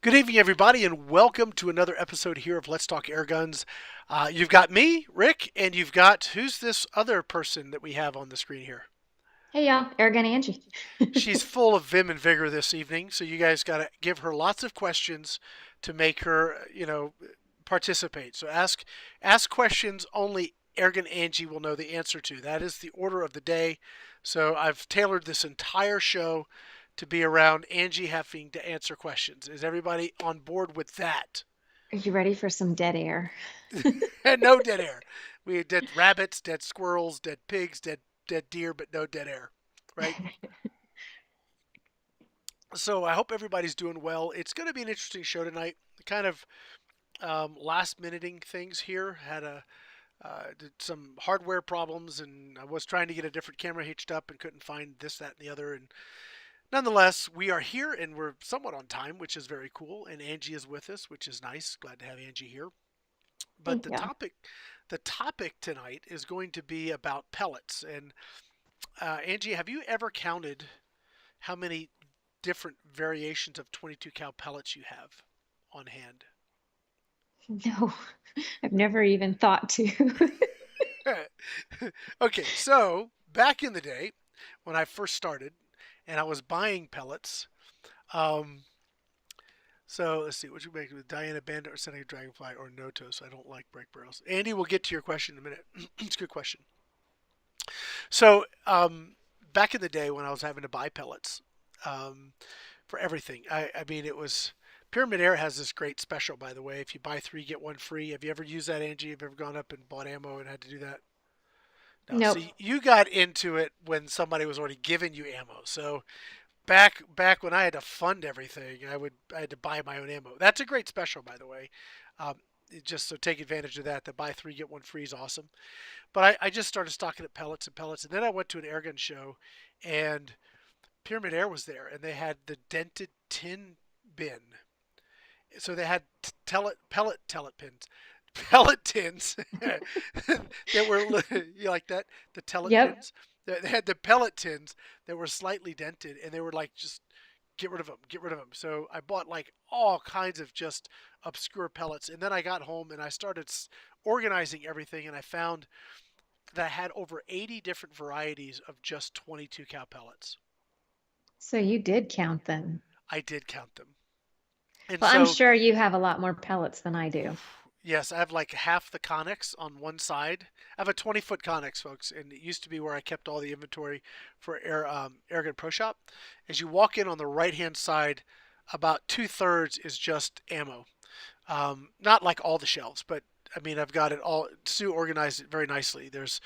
Good evening, everybody, and welcome to another episode here of Let's Talk Airguns. You've got me, Rick, and you've got who's this other person that we have on the screen here? Hey y'all, Airgun Angie. She's full of vim and vigor this evening, so you guys got to give her lots of questions to make her, participate. So ask questions only Airgun Angie will know the answer to. That is the order of the day. So I've tailored this entire show to be around Angie having to answer questions. Is everybody on board with that? Are you ready for some dead air? And no dead air. We had dead rabbits, dead squirrels, dead pigs, dead deer, but no dead air, right? So I hope everybody's doing well. It's going to be an interesting show tonight. Kind of last minuting things here. Did some hardware problems, and I was trying to get a different camera hitched up and couldn't find this, that, and the other. And nonetheless, we are here and we're somewhat on time, which is very cool. And Angie is with us, which is nice. Glad to have Angie here. But Thank the you. topic tonight is going to be about pellets. And Angie, have you ever counted how many different variations of 22 cal pellets you have on hand? No, I've never even thought to. Okay, so back in the day when I first started and I was buying pellets, um, so let's see, what you make with Diana Bandit or Seneca Dragonfly or Noto, so I don't like break barrels. Andy, we'll get to your question in a minute. It's a good question. So back in the day when I was having to buy pellets um, for everything, I mean, it was Pyramid Air has this great special, by the way. If you buy three, get one free. Have you ever used that, Angie? Have you ever gone up and bought ammo and had to do that? No. Nope. See, you got into it when somebody was already giving you ammo. So back when I had to fund everything, I had to buy my own ammo. That's a great special, by the way. Um, just so take advantage of that. The buy three get one free is awesome. But I just started stocking up pellets and pellets, and then I went to an airgun show, and Pyramid Air was there, and they had the dented tin bin. So they had pellet pins, pellet tins that were you like that, the pellet Yep. pins. They had the pellet tins that were slightly dented, and they were like just get rid of them, get rid of them. So I bought like all kinds of just obscure pellets, and then I got home and I started organizing everything, and I found that I had over 80 different varieties of just 22 cal pellets. So you did count them. I did count them. And Well, I'm so, sure you have a lot more pellets than I do. yes, I have like half the Connex on one side. I have a 20-foot Connex, folks, and it used to be where I kept all the inventory for Airgun Pro Shop. As you walk in on the right-hand side, about two-thirds is just ammo. Not like all the shelves, but I mean, I've got it all. Sue organized it very nicely. There's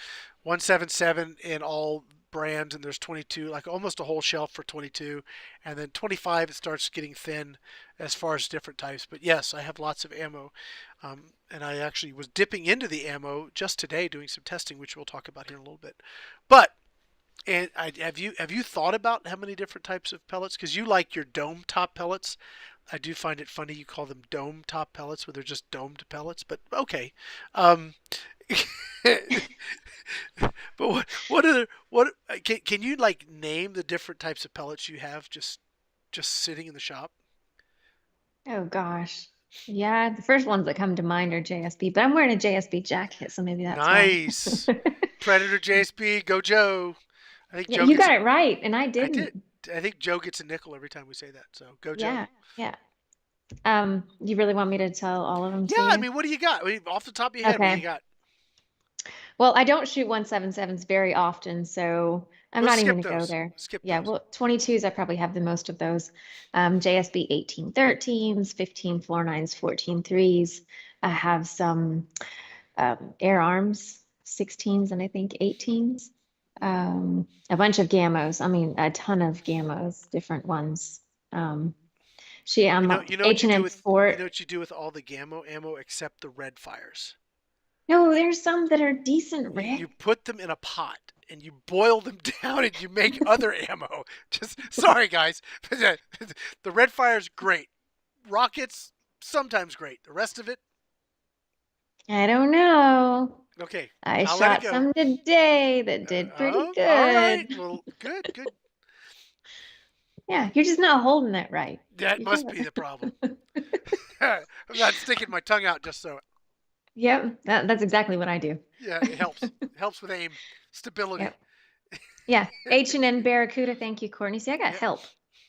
177 in all brands, and there's 22, like almost a whole shelf for 22, and then 25 it starts getting thin as far as different types. But yes, I have lots of ammo, and I actually was dipping into the ammo just today doing some testing, which we'll talk about here in a little bit. But and have you thought about how many different types of pellets? Because you like your dome top pellets. I do find it funny you call them dome top pellets, where they're just domed pellets. But okay. Um, but what are what can you like name the different types of pellets you have just sitting in the shop? Oh gosh. Yeah, the first ones that come to mind are JSB, but I'm wearing a JSB jacket, so maybe that's why. Nice. Predator JSP, go Joe. I think Yeah, Joe you gets got a, it right, and I I did. didn't. I think Joe gets a nickel every time we say that. So go Joe. Yeah, yeah. You really want me to tell all of them Yeah, to I you? mean, what do you got? I mean, off the top of your head, what do you Okay. got? Well, I don't shoot 177s very often, so I'm Let's not even skip gonna go those. there. Skip Yeah, those. well, 22s, I probably have the most of those. JSB 1813s, 15 floor nines, 14 threes. I have some Air Arms 16s and I think 18s. A bunch of Gamos. I mean, a ton of Gamos, different ones. Um, You I'm know, a you know what you do H&M with you Sport. know what you do with all the Gamo ammo except the red fires. No, there's some that are decent, You Rick. put them in a pot and you boil them down and you make other ammo. Just sorry guys, the red fire's great. Rockets sometimes great. The rest of it, I don't know. okay. I I'll let it shot go. some today that did pretty All right. good. Well, good, good. Yeah, you're just not holding it right. That You must be the problem. gotta. I'm not sticking my tongue out just so. Yep, that's exactly what I do. Yeah, it helps. It helps with aim Yep. stability. Yeah. H&N Barracuda. Thank you, Courtney. See, I got Yep. help.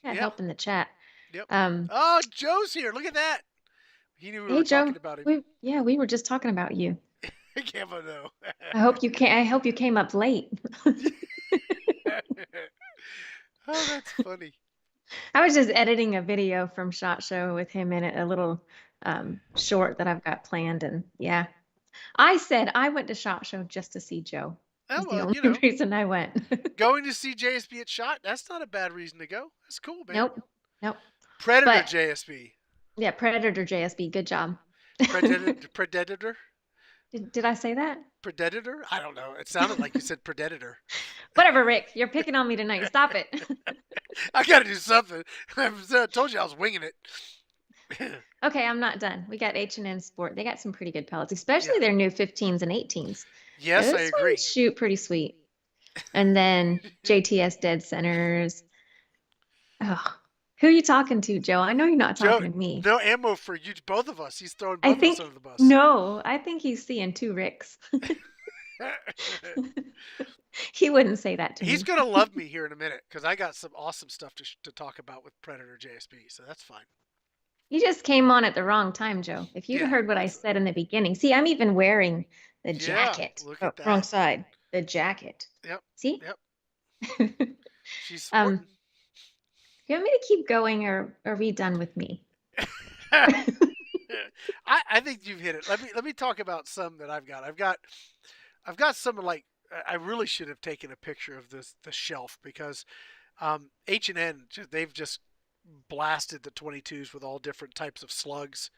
I got Yep. help in the chat. Yep. Um, Oh, Joe's here. Look at that. He knew we hey were Joe. talking about him. We were just talking about you. I can't know. I hope you came up late. Oh, that's funny. I was just editing a video from SHOT Show with him in it, a little short that I've got planned, and yeah. I said I went to SHOT Show just to see Joe. Oh Is the well, only reason I went. going to see JSB at Shot. That's not a bad reason to go. That's cool, man. Nope. Nope. Predator But JSB. yeah, Predator JSB, good job. Predator. Did I say that? Predator. I don't know. It sounded like you said Predator. Whatever, Rick. You're picking on me tonight. Stop it. I got to do something. I told you I was winging it. Okay, I'm not done. We got H&N Sport. They got some pretty good pellets, Yeah. especially their new 15s and 18s. Yes, I Those agree. ones shoot pretty sweet. And then JTS Dead Centers. Oh, who are you talking to, Joe? I know you're not Joe, talking to me. no ammo for you, both of us. He's throwing I both of us think, under the bus. no, I think he's seeing two Ricks. He wouldn't say that to He's me. gonna love me here in a minute because I got some awesome stuff to talk about with Predator JSB, so that's fine. You just came on at the wrong time, Joe. If you'd Yeah, heard what I that's said in the beginning. See, I'm even wearing the yeah. jacket. Look Oh, at wrong that. side. The jacket. Yep, See? yep. She's Um, sporting. you want me to keep going or are we done with me? I think you've hit it. Let me talk about some that I've got. I've got some like I really should have taken a picture of the shelf because H&N they've just blasted the 22s with all different types of slugs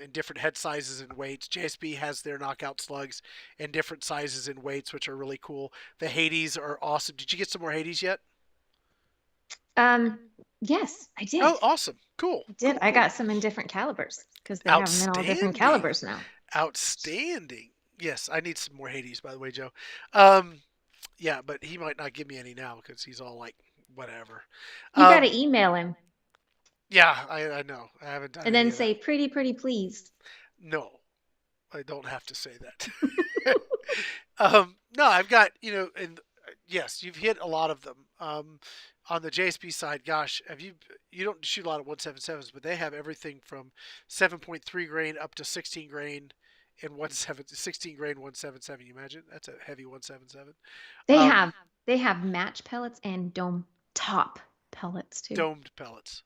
in different head sizes and weights. JSB has their knockout slugs in different sizes and weights, which are really cool. The Hades are awesome. Did you get some more Hades yet? Um, yes, I Oh, did. awesome. Cool. I did. Cool, I cool. got some in different calibers because they have them in all different Outstanding. calibers now. Outstanding. Yes, I need some more Hades, by the way, Joe. Yeah, but he might not give me any now because he's all like, whatever. You got to Um, email him yeah, I know. I haven't done and any then of that. say, pretty, pretty please. No, I don't have to say that. No, I've got, and yes, you've hit a lot of them. On the JSP side, gosh, you don't shoot a lot of 177s, but they have everything from 7.3 grain up to 16 grain in 16 grain 177. You imagine? That's a heavy 177. They Um, have they have match pellets and dome top pellets too. Domed pellets.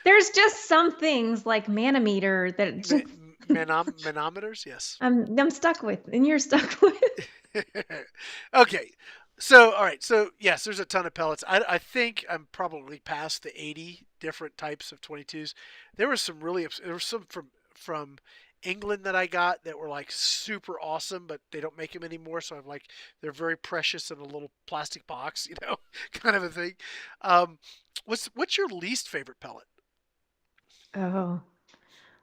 There's just some things like manometer that just Manometers, yes. I'm stuck with, and you're stuck with. Okay. So, all right. So, yes, there's a ton of pellets. I think I'm probably past the 80 different types of 22s. There were some from England that I got that were like super awesome, but they don't make them anymore. So I'm like, they're very precious in a little plastic box, kind of a thing. Um, what's your least favorite pellet? Oh,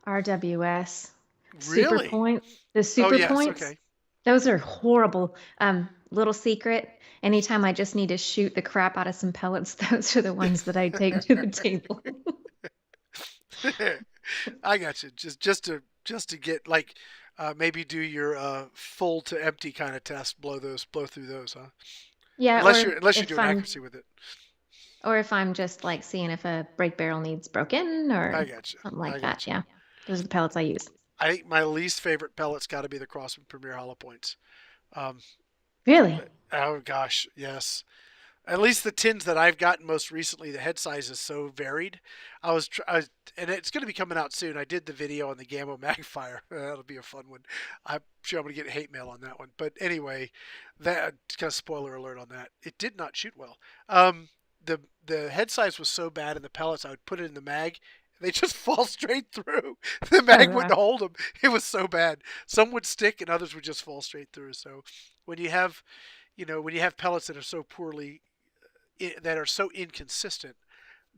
RWS. Super Really? points. The Oh, super yes. points, Okay. those are horrible. Little secret, anytime I just need to shoot the crap out of some pellets, those are the ones that I take to the table. I got you. Just to get like maybe do your full to empty kind of test. Blow through those, huh? Yeah, Unless you're doing accuracy with it. or if I'm just like seeing if a brake barrel needs broken I or got you. something I like that. got you. Yeah. Those are the pellets I use. I think my least favorite pellet's got to be the Crossman Premier Hollow Points. Um, Really? oh gosh, yes. At least the tins that I've gotten most recently, the head size is so varied. And it's going to be coming out soon. I did the video on the Gamo Magnifier. That'll be a fun one. I'm sure I'm going to get hate mail on that one. But anyway, that kind of spoiler alert on that. It did not shoot well. The head size was so bad in the pellets, I would put it in the mag. They just fall straight through. The Oh, mag wouldn't wow. hold them. It was so bad. Some would stick, and others would just fall straight through. So when you have, when you have pellets that are so that are so inconsistent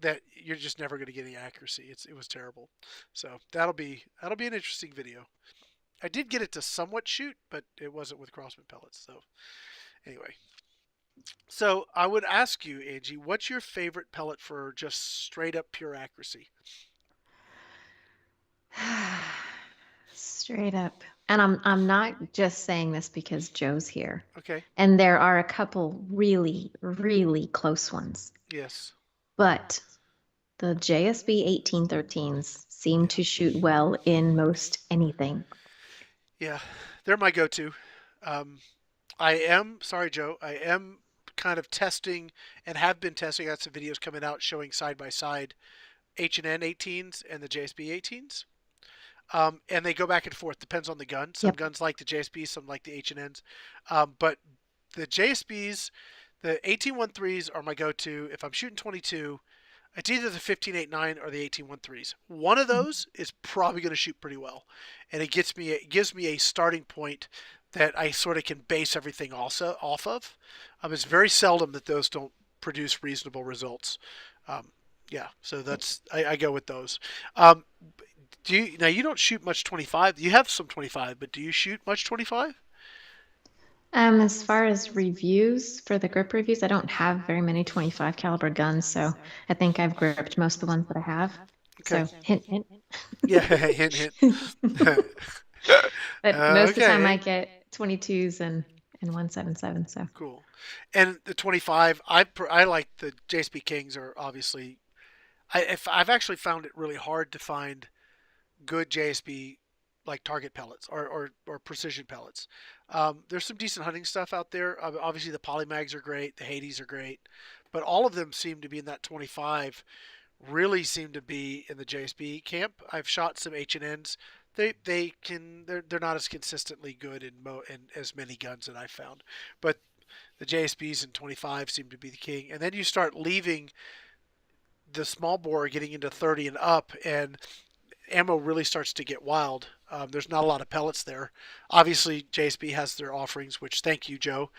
that you're just never going to get any accuracy. It was terrible. So that'll be an interesting video. I did get it to somewhat shoot, but it wasn't with Crossman pellets. So anyway, So I would ask you, Angie, what's your favorite pellet for just straight up pure accuracy? Straight up. And I'm not just saying this because Joe's here. Okay. And there are a couple really, really close ones. Yes. But the JSB 1813s seem Yeah. to shoot well in most anything. Yeah. They're my go-to. Um, I am sorry, Joe. I am kind of testing and have been testing. I got some videos coming out showing side by side H&N 18s and the JSB 18s. And they go back and forth. Depends on the gun. Some Yep. guns like the JSB, some like the H&Ns. But the JSBs, the 1813s are my go-to. If I'm shooting 22, it's either the 1589 or the 1813s. One of those is probably going to shoot pretty well, and it gives me a starting point that I sort of can base everything also off of. It's very seldom that those don't produce reasonable results. Um, yeah, so I go with those. Um, do you now you don't shoot much 25? You have some 25, but do you shoot much 25? As far as reviews for the grip reviews, I don't have very many 25 caliber guns, so I think I've gripped most of the ones that I have. Okay. So hint, hint. Yeah, hint, hint. But most of the time I Okay. get 22s and 177. So Cool. And the 25, I like the JSP Kings are obviously I've actually found it really hard to find good JSB like target pellets or precision pellets. There's some decent hunting stuff out there. Obviously the polymags are great, the Hades are great, but all of them seem to be in that 25. Really seem to be in the JSB camp. I've shot some H&Ns. They're not as consistently good in as many guns that I've found, but the JSBs in 25 seem to be the king. And then you start leaving the small bore, getting into 30 and up, and ammo really starts to get wild. There's not a lot of pellets there. Obviously, JSB has their offerings, which thank you, Joe,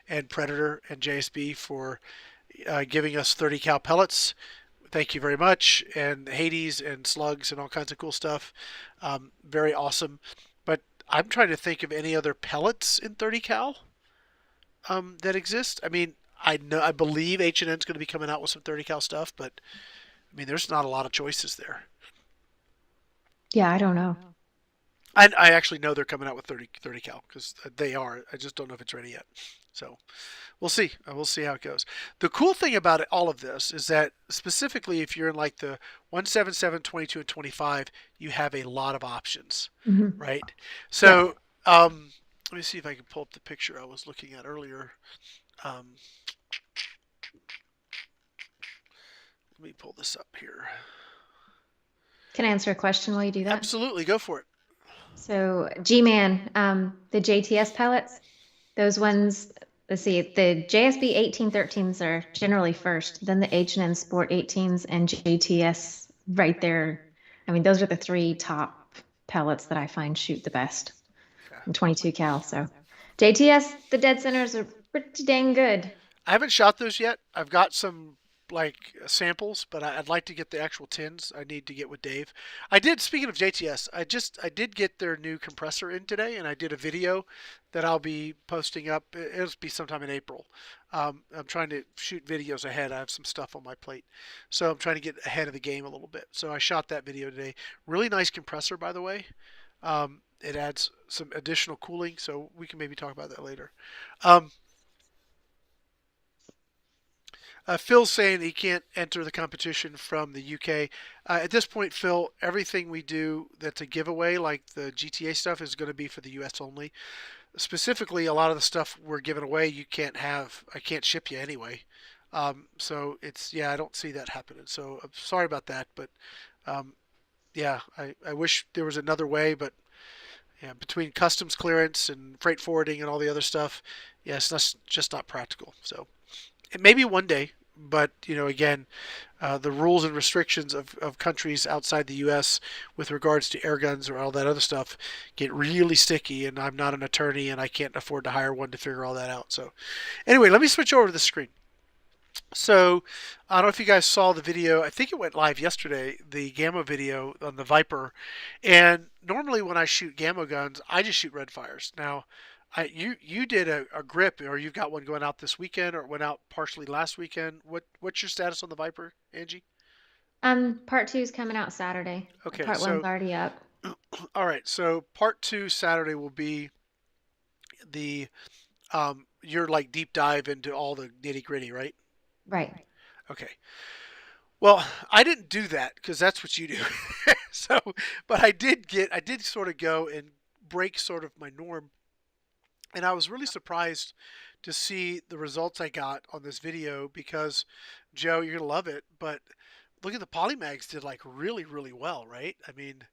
and Predator and JSB for giving us 30 cal pellets. Thank you very much. And Hades and Slugs and all kinds of cool stuff. Very awesome. But I'm trying to think of any other pellets in 30 cal that exist. I mean, I believe H&N's going to be coming out with some 30 cal stuff, but I mean, there's not a lot of choices there. yeah, I don't know. I actually know they're coming out with 30 cal because they are. I just don't know if it's ready yet. So we'll see. We'll see how it goes. The cool thing about all of this is that specifically if you're in like the 177, 22, and 25, you have a lot of options, Hmm. right? Yep. So let me see if I can pull up the picture I was looking at earlier. Um, let me pull this up here. Can I answer a question while you do that? Absolutely, go for it. So G-Man, the JTS pellets, those ones, let's see, the JSB 1813s are generally first, then the H&N Sport 18s and JTS right there. I mean, those are the three top pellets that I find shoot the best Yeah. in 22 cal. So JTS, the dead centers are pretty dang good. I haven't shot those yet. I've got some like samples, but I'd like to get the actual tins. I need to get with Dave. I did. Speaking of JTS, I did get their new compressor in today, and I did a video that I'll be posting up. It'll be sometime in April. I'm trying to shoot videos ahead. I have some stuff on my plate, so I'm trying to get ahead of the game a little bit. So I shot that video today. Really nice compressor, by the way. It adds some additional cooling, so we can maybe talk about that later. Um, Phil's saying he can't enter the competition from the UK. At this point, Phil, everything we do that's a giveaway, like the GTA stuff, is going to be for the US only. Specifically, a lot of the stuff we're giving away, you can't have. I can't ship you anyway. So it's yeah, I don't see that happening. So I'm sorry about that, but um, yeah, I wish there was another way, but yeah, between customs clearance and freight forwarding and all the other stuff, yeah, just not practical. So maybe one day, but again, the rules and restrictions of countries outside the U.S. with regards to air guns or all that other stuff get really sticky, and I'm not an attorney, and I can't afford to hire one to figure all that out. So, anyway, let me switch over to the screen. So, I don't know if you guys saw the video. I think it went live yesterday, the Gamo video on the Viper. And normally when I shoot Gamo guns, I just shoot red fires. Now, You did a grip, or you've got one going out this weekend, or it went out partially last weekend. What's your status on the Viper, Angie? Part two is coming out Saturday. Okay, Part one's so already up. all right, so part two Saturday will be the your like deep dive into all the nitty gritty, right? Right. Okay. Well, I didn't do that because that's what you do. So, but I did sort of go and break sort of my norm, and I was really surprised to see the results I got on this video because, Joe, you're gonna love it. But look at the Polymags did like really, really well, right? I mean,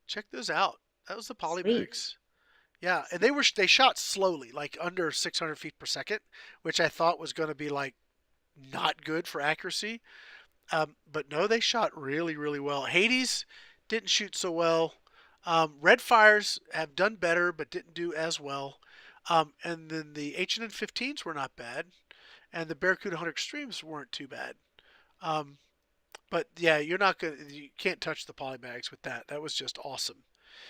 check those out. That was the Sweet. Polymags. Yeah, and they shot slowly, like under 600 feet per second, which I thought was going to be like not good for accuracy. But no, they shot really, really well. Hades didn't shoot so well. Red Fires have done better, but didn't do as well. And then the H&N 15s were not bad, and the Barracuda 100 Extremes weren't too bad. Um, but yeah, you can't touch the Polymags with that. That was just awesome.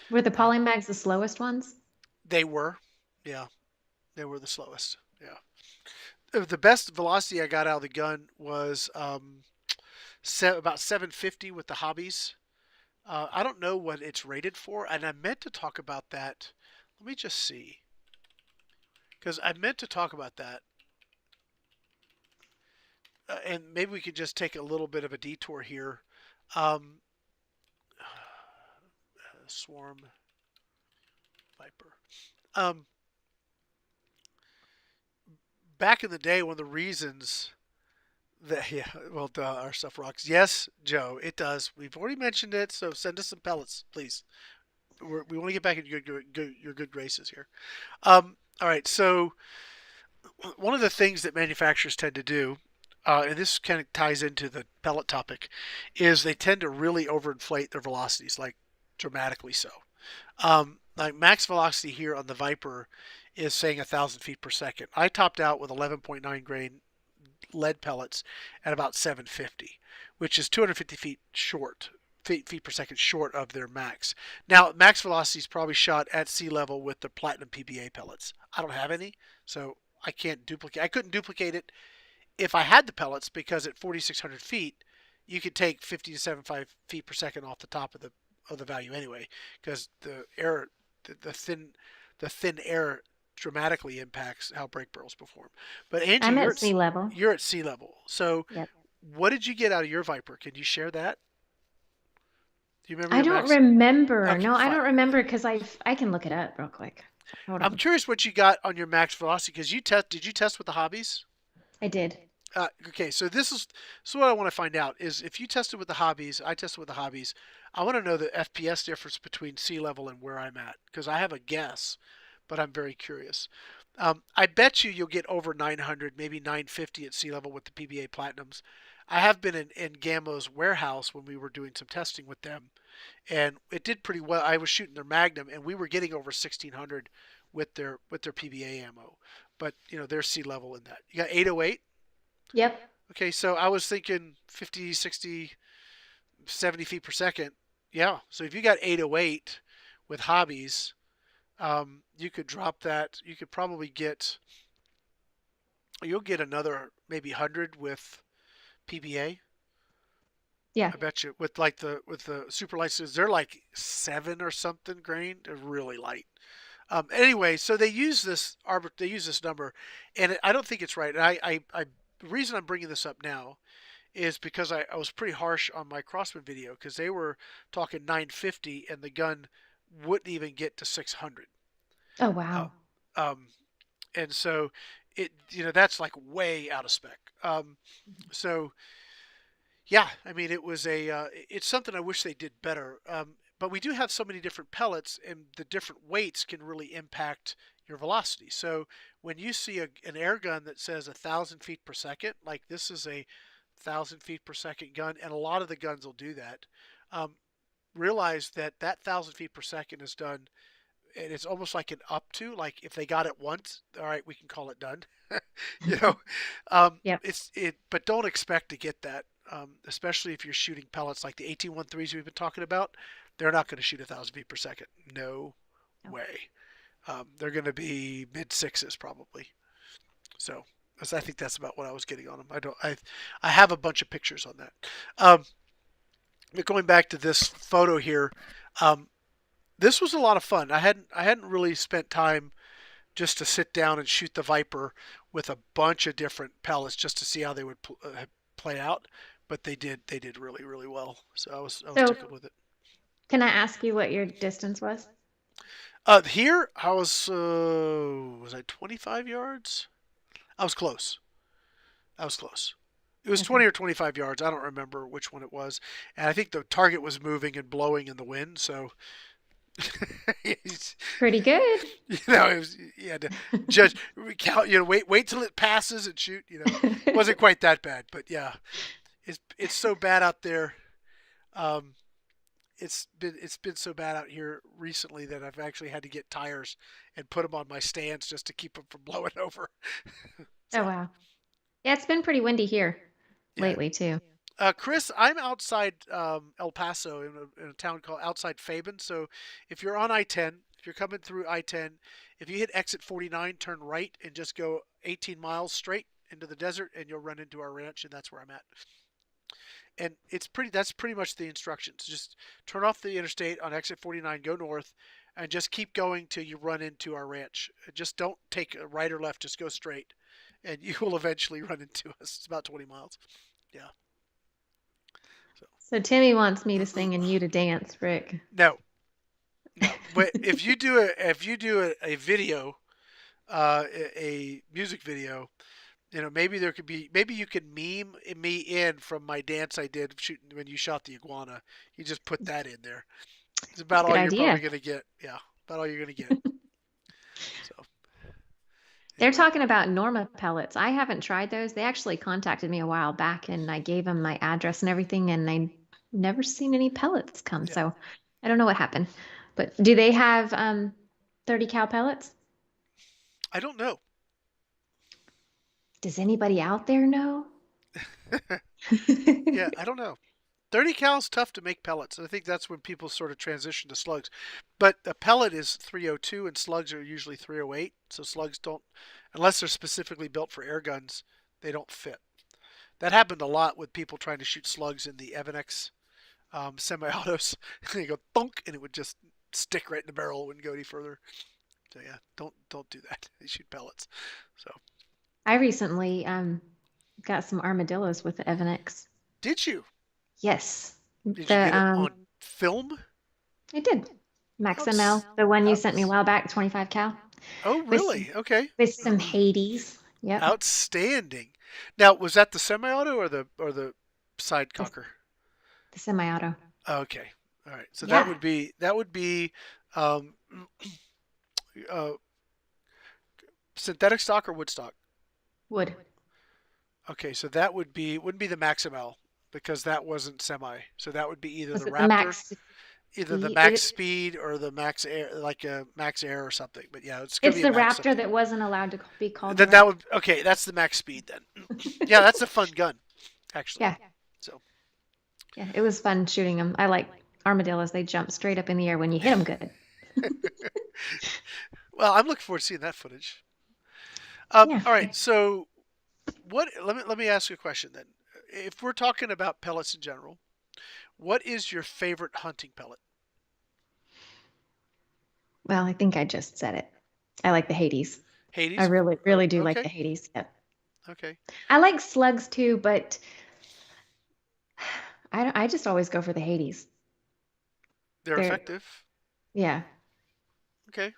Were the Uh, Polymags the slowest ones? they were, yeah, they were the slowest. Yeah, the best velocity I got out of the gun was about 750 with the hobbies. I don't know what it's rated for, and I meant to talk about that. Let me just see, because I meant to talk about that, and maybe we could just take a little bit of a detour here. Um, Swarm Viper. Um, Back in the day, one of the reasons that yeah, well, duh, our stuff rocks. Yes, Joe, it does. We've already mentioned it, so send us some pellets, please. We want to get back in your good graces here. All right, so one of the things that manufacturers tend to do, and this kind of ties into the pellet topic, is they tend to really overinflate their velocities, like dramatically so. Like max velocity here on the Viper is saying 1,000 feet per second. I topped out with 11.9 grain lead pellets at about 750, which is 250 feet short, feet per second short of their max. Now, max velocity is probably shot at sea level with the platinum PBA pellets. I don't have any, so I can't duplicate. I couldn't duplicate it if I had the pellets because at 4,600 feet, you could take 50 to 75 feet per second off the top of the value anyway, because the air, the thin, the thin air dramatically impacts how brake barrels perform. But Angie, I'm at sea level. you're at sea level. So Yep. what did you get out of your Viper? Can you share that? Do you remember I your don't max? remember. Okay, No, I fine. don't remember because I can look it up real quick. Hold I'm on. curious what you got on your max velocity because did you test with the hobbies? I did. Okay, so this is what I want to find out is if you tested with the hobbies, I tested with the hobbies. I want to know the FPS difference between sea level and where I'm at because I have a guess, but I'm very curious. I bet you'll get over 900, maybe 950 at sea level with the PBA Platinums. I have been in Gamo's warehouse when we were doing some testing with them, and it did pretty well. I was shooting their Magnum, and we were getting over 1600 with their PBA ammo. But they're sea level in that. You got 808. Yep. Okay, so I was thinking 50, 60, 70 feet per second. Yeah, so if you got 808 with hobbies, you could drop that. You could probably you'll get another maybe 100 with PBA. Yeah. I bet you with the super lights, they're like 7 or something grain. They're really light. Anyway, so they use this number, and I don't think it's right. And the reason I'm bringing this up now is because I was pretty harsh on my Crossman video because they were talking 950 and the gun wouldn't even get to 600. Oh, Uh, wow. um, and so that's like way out of spec. So yeah, I mean it's something I wish they did better. But we do have so many different pellets, and the different weights can really impact your velocity. So when you see an air gun that says 1,000 feet per second, like this is a 1,000 feet per second gun, and a lot of the guns will do that. Um, Realize that 1,000 feet per second is done, and it's almost like an up to. Like if they got it once, all right, we can call it done. you know, Yep. but don't expect to get that, especially if you're shooting pellets like the 1813s we've been talking about. They're not going to shoot 1,000 feet per second. No No. way. They're going to be mid sixes probably. So I think that's about what I was getting on them. I have a bunch of pictures on that. Um, but going back to this photo here, um, this was a lot of fun. I hadn't really spent time just to sit down and shoot the Viper with a bunch of different pellets just to see how they would play out. But they did really really well. So I was So tickled with it. can I ask you what your distance was? Here I was I 25 yards? I was close. I was close. It was Okay. 20 or 25 yards. I don't remember which one it was. And I think the target was moving and blowing in the wind. So, you Pretty good. know, you had to judge, count, wait till it passes and shoot. It wasn't quite that bad. But yeah, it's so bad out there. Um, it's been so bad out here recently that I've actually had to get tires and put them on my stands just to keep them from blowing over. Oh, So wow. Yeah, it's been pretty windy here yeah. lately too. Chris, I'm outside El Paso in a town called outside Faban. So if you're on I-10, if you're coming through I-10, if you hit exit 49, turn right and just go 18 miles straight into the desert, and you'll run into our ranch, and that's where I'm at. And that's pretty much the instructions. Just turn off the interstate on exit 49, go north, and just keep going till you run into our ranch. Just don't take a right or left. Just go straight, and you will eventually run into us. It's about 20 miles. Yeah. So. So Timmy wants me to sing and you to dance, Rick. No, no. But if you do a video, a music video, maybe you can meme me in from my dance I did shooting when you shot the iguana. You just put that in there. It's That's about a good all you're idea. probably gonna get. Yeah, about all you're gonna get. So They're anyway, talking about Norma pellets. I haven't tried those. They actually contacted me a while back and I gave them my address and everything, and I never seen any pellets come. yeah, So I don't know what happened. But do they have 30 cal pellets? I don't know. Does anybody out there know? Yeah, I don't know. 30 cal is tough to make pellets. I think that's when people sort of transition to slugs. But a pellet is 302 and slugs are usually 308. So slugs don't, unless they're specifically built for air guns, they don't fit. That happened a lot with people trying to shoot slugs in the Evanex semi-autos. They go thunk and it would just stick right in the barrel. It wouldn't go any further. So yeah, don't do that. They shoot pellets. So I recently got some armadillos with the Evanex. did you? Yes. Did you The get it on film? I did. Max ML, Outs, the one you sent me a outs. while back, 25 cal. Oh With really? Okay. with some Hades. Yep. Outstanding. Now, was that the semi-auto or the side The, cocker? the semi-auto. Okay. All right. So that Yeah. would be um, uh, synthetic stock or wood stock. Wood. Okay. So that wouldn't be the Maximal because that wasn't semi. So that would be either Was the it the Raptor, max either the speed? Max Speed or the Max Air, like a Max Air or something. But yeah, it's gonna It's be a the Max Raptor something. that wasn't allowed to be called the Then that Raptor. would okay. That's the Max Speed then. Yeah, that's a fun gun, actually. Yeah. So. Yeah. It was fun shooting them. I like armadillos. They jump straight up in the air when you hit them good. Well, I'm looking forward to seeing that footage. Yeah. All right, so what? Let me ask you a question then. If we're talking about pellets in general, what is your favorite hunting pellet? Well, I think I just said it. I like the Hades. I Hades. really, really do like Okay. the Hades. Yep. Okay. I like slugs too, but I just always go for the Hades. They're They're, effective. yeah. Okay.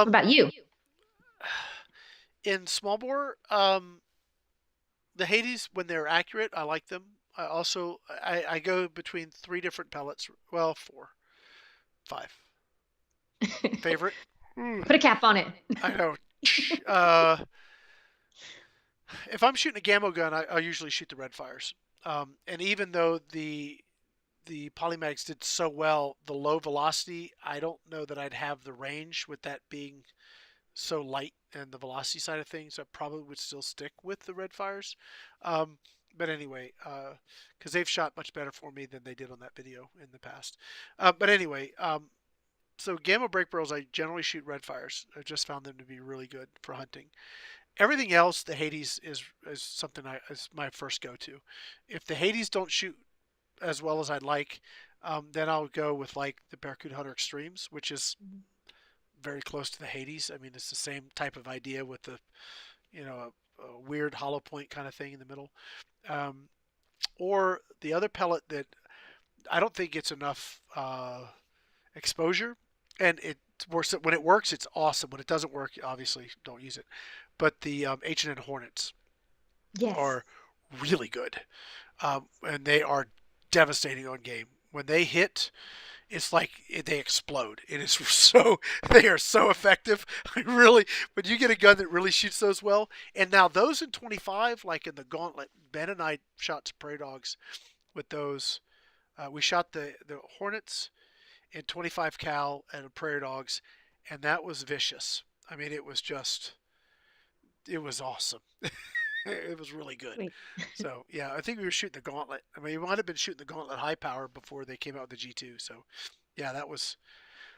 What Um, about you? in small bore, the Hades when they're accurate, I like them. I go between three different pellets. Well, four, five. Favorite? Mm, Put a cap on it. I know. Uh, if I'm shooting a Gamo gun, I usually shoot the red fires. And even though the polymags did so well, the low velocity, I don't know that I'd have the range with that being so light and the velocity side of things. I probably would still stick with the red fires. Um, but anyway, because they've shot much better for me than they did on that video in the past. But anyway, So Gamo brake barrels, I generally shoot red fires. I just found them to be really good for hunting. Everything else, the Hades is something is my first go to. If the Hades don't shoot as well as I'd like, then I'll go with like the Barracuda Hunter Extremes, which is very close to the Hades. I mean, it's the same type of idea with the a weird hollow point kind of thing in the middle. Um, or the other pellet that I don't think gets enough exposure, and it works when it works. It's awesome. When it doesn't work, obviously don't use it. But the H&N Hornets Yes. are really good, and they are devastating on game. When they hit, it's like they explode. It is so they are so effective. I really, when you get a gun that really shoots those well, and now those in 25, like in the Gauntlet, Ben and I shot some prairie dogs with those. We shot the Hornets in 25 cal and prairie dogs, and that was vicious. I mean, it was awesome. It was really good. Wait. So yeah, I think we were shooting the Gauntlet. I mean, we might have been shooting the Gauntlet high power before they came out with the G2. So yeah,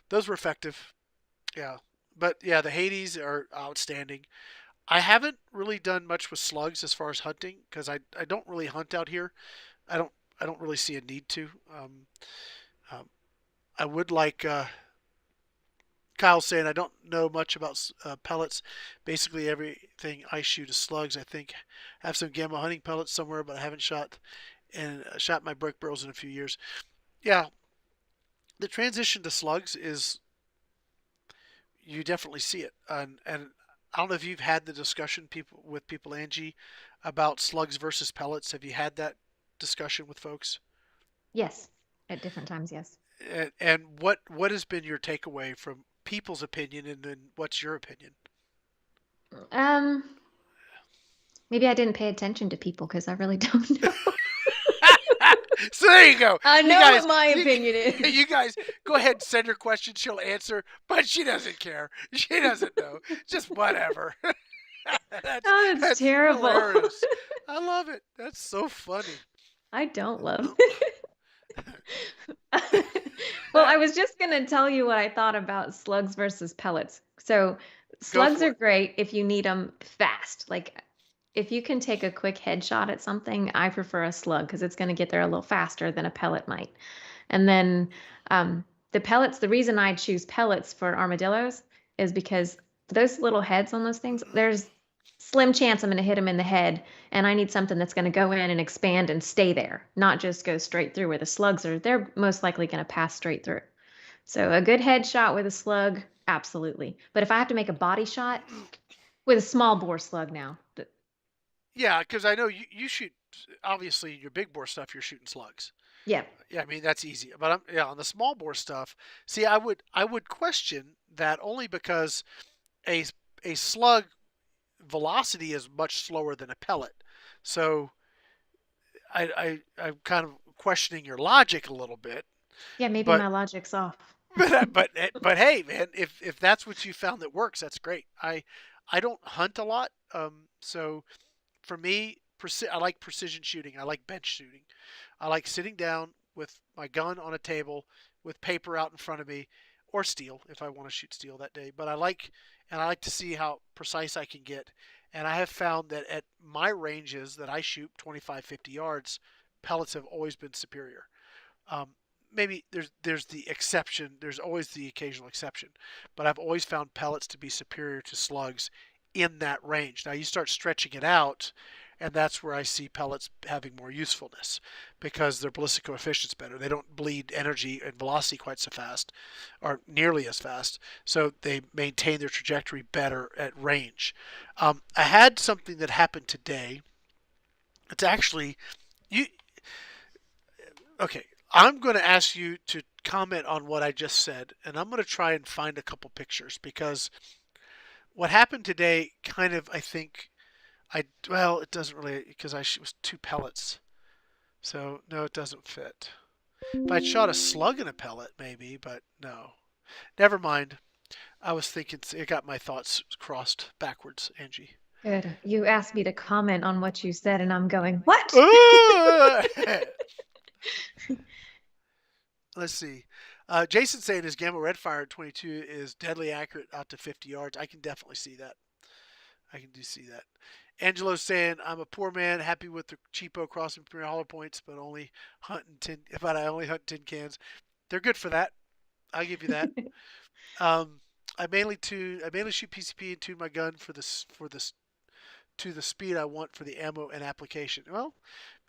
those were effective. Yeah, but yeah, the Hades are outstanding. I haven't really done much with slugs as far as hunting because I don't really hunt out here. I don't I don't really see a need to. Um, I would like Kyle saying I don't know much about pellets. Basically, everything I shoot is slugs. I think I have some gamma hunting pellets somewhere, but I haven't shot my brick barrels in a few years. Yeah, the transition to slugs is you definitely see it, and I don't know if you've had the discussion with people, Angie, about slugs versus pellets. Have you had that discussion with folks? Yes. At different times, yes. And what has been your takeaway from people's opinion, and then what's your opinion? Um, Maybe I didn't pay attention to people because I really don't know. So there you go. I You know guys, what my opinion is. you guys, go ahead and send her questions. She'll answer, but she doesn't care. She doesn't know. Just whatever. that's Oh, it's that's terrible. hilarious. I love it. That's so funny. I don't love it. Well, I was just going to tell you what I thought about slugs versus pellets. So, Go slugs for are it. great if you need them fast. Like, if you can take a quick headshot at something, I prefer a slug because it's going to get there a little faster than a pellet might. And then the pellets, the reason I choose pellets for armadillos is because those little heads on those things, there's slim chance I'm going to hit them in the head, and I need something that's going to go in and expand and stay there, not just go straight through where the slugs are. They're most likely going to pass straight through. So a good headshot with a slug, absolutely. But if I have to make a body shot with a small bore slug now, Yeah, because I know you shoot. Obviously, your big bore stuff, you're shooting slugs. yeah, Yeah, I mean that's easy. But yeah, on the small bore stuff, see, I would question that only because a a slug velocity is much slower than a pellet. So I'm kind of questioning your logic a little bit. yeah, maybe But my logic's off. but hey, man, if that's what you found that works, that's great. I don't hunt a lot, so for me, I like precision shooting. I like bench shooting. I like sitting down with my gun on a table with paper out in front of me, or steel if I want to shoot steel that day. But I like to see how precise I can get. And I have found that at my ranges that I shoot 25, 50 yards, pellets have always been superior. Um, Maybe there's the exception. There's always the occasional exception, but I've always found pellets to be superior to slugs in that range. Now you start stretching it out, and that's where I see pellets having more usefulness because their ballistic coefficient's better. They don't bleed energy and velocity quite so fast, or nearly as fast, so they maintain their trajectory better at range. I had something that happened today. It's actually you. Okay, I'm going to ask you to comment on what I just said, and I'm going to try and find a couple pictures because what happened today kind of, I think, well, it doesn't really, because it was two pellets. So, no, it doesn't fit. If I'd shot a slug in a pellet, maybe, but no. Never mind. I was thinking, it got my thoughts crossed backwards, Angie. Good. You asked me to comment on what you said, and I'm going, what? Let's see. Jason saying his Gamo Redfire at 22 is deadly accurate out to 50 yards. I can definitely see that. I can do see that. Angelo's saying, I'm a poor man, happy with the cheapo crossing premier hollow points, but only hunting tin. But I only hunt tin cans. They're good for that. I'll give you that. Um, I mainly shoot PCP and tune my gun for this to the speed I want for the ammo and application. Well,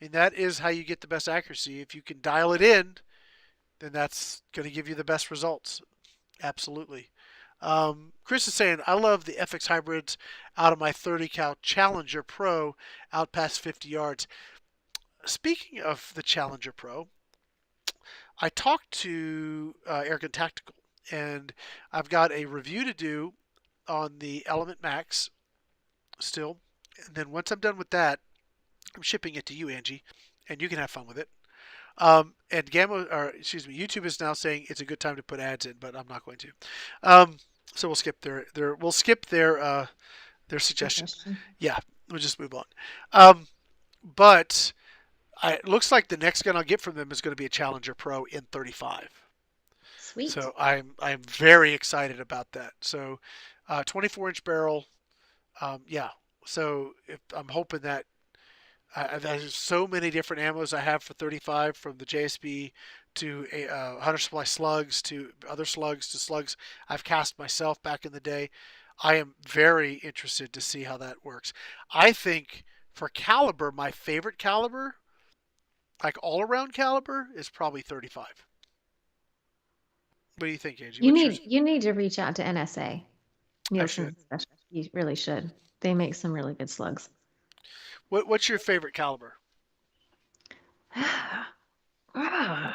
I mean that is how you get the best accuracy. If you can dial it in, then that's going to give you the best results. Absolutely. Chris is saying, I love the FX hybrids out of my 30 cal Challenger Pro out past 50 yards. Speaking of the Challenger Pro, I talked to Airgun Tactical, and I've got a review to do on the Element Max still. And then once I'm done with that, I'm shipping it to you, Angie, and you can have fun with it. And YouTube is now saying it's a good time to put ads in, but I'm not going to. So we'll skip their suggestion. Suggestion. Yeah, we'll just move on. But it looks like the next gun I'll get from them is going to be a Challenger Pro in 35. Sweet. So I'm very excited about that. So 24-inch barrel. Yeah. So I'm hoping that there's so many different ammos I have for 35, from the JSB to Hunter Supply slugs to other slugs to slugs I've cast myself back in the day. I am very interested to see how that works. I think for caliber, my favorite caliber, like all around caliber, is probably 35. What do you think, Angie? You What's yours? need you need to reach out to NSA, I should. Nielsen Special. You really should. They make some really good slugs. What's your favorite caliber? Oh.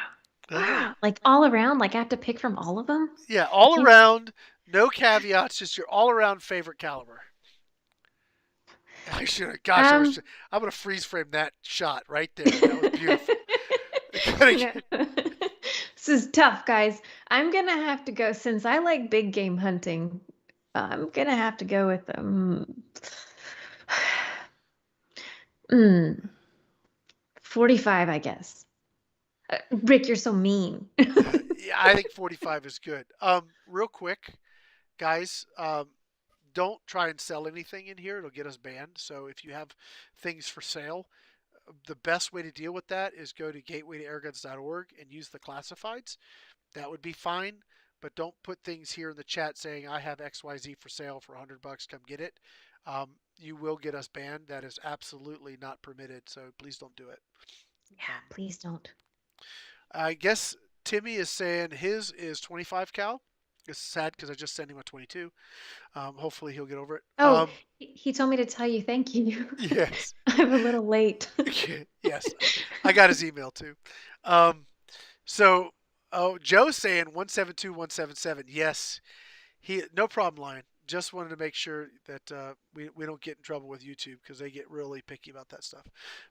Like all around, like I have to pick from all of them. Yeah, I all can't. around, no caveats, just your all around favorite caliber. I should have. Gosh, Um, I'm gonna freeze frame that shot right there. That was beautiful. no. This is tough, guys. I'm gonna have to go since I like big game hunting. I'm gonna have to go with them. 45, I guess. Rick, you're so mean. Yeah, I think 45 is good. Real quick, guys, don't try and sell anything in here. It'll get us banned. So if you have things for sale, the best way to deal with that is go to gatewaytoairguns.org and use the classifieds. That would be fine. But don't put things here in the chat saying I have XYZ for sale for $100. Come get it. You will get us banned. That is absolutely not permitted. So please don't do it. Yeah, please don't. I guess Timmy is saying his is 25 cal. It's sad because I just sent him a 22. Hopefully he'll get over it. Oh, he told me to tell you thank you. Yes. I'm a little late. Yes. I got his email too. So, Joe's saying 172, 177. Yes. No problem, Lion. Just wanted to make sure that we don't get in trouble with YouTube because they get really picky about that stuff.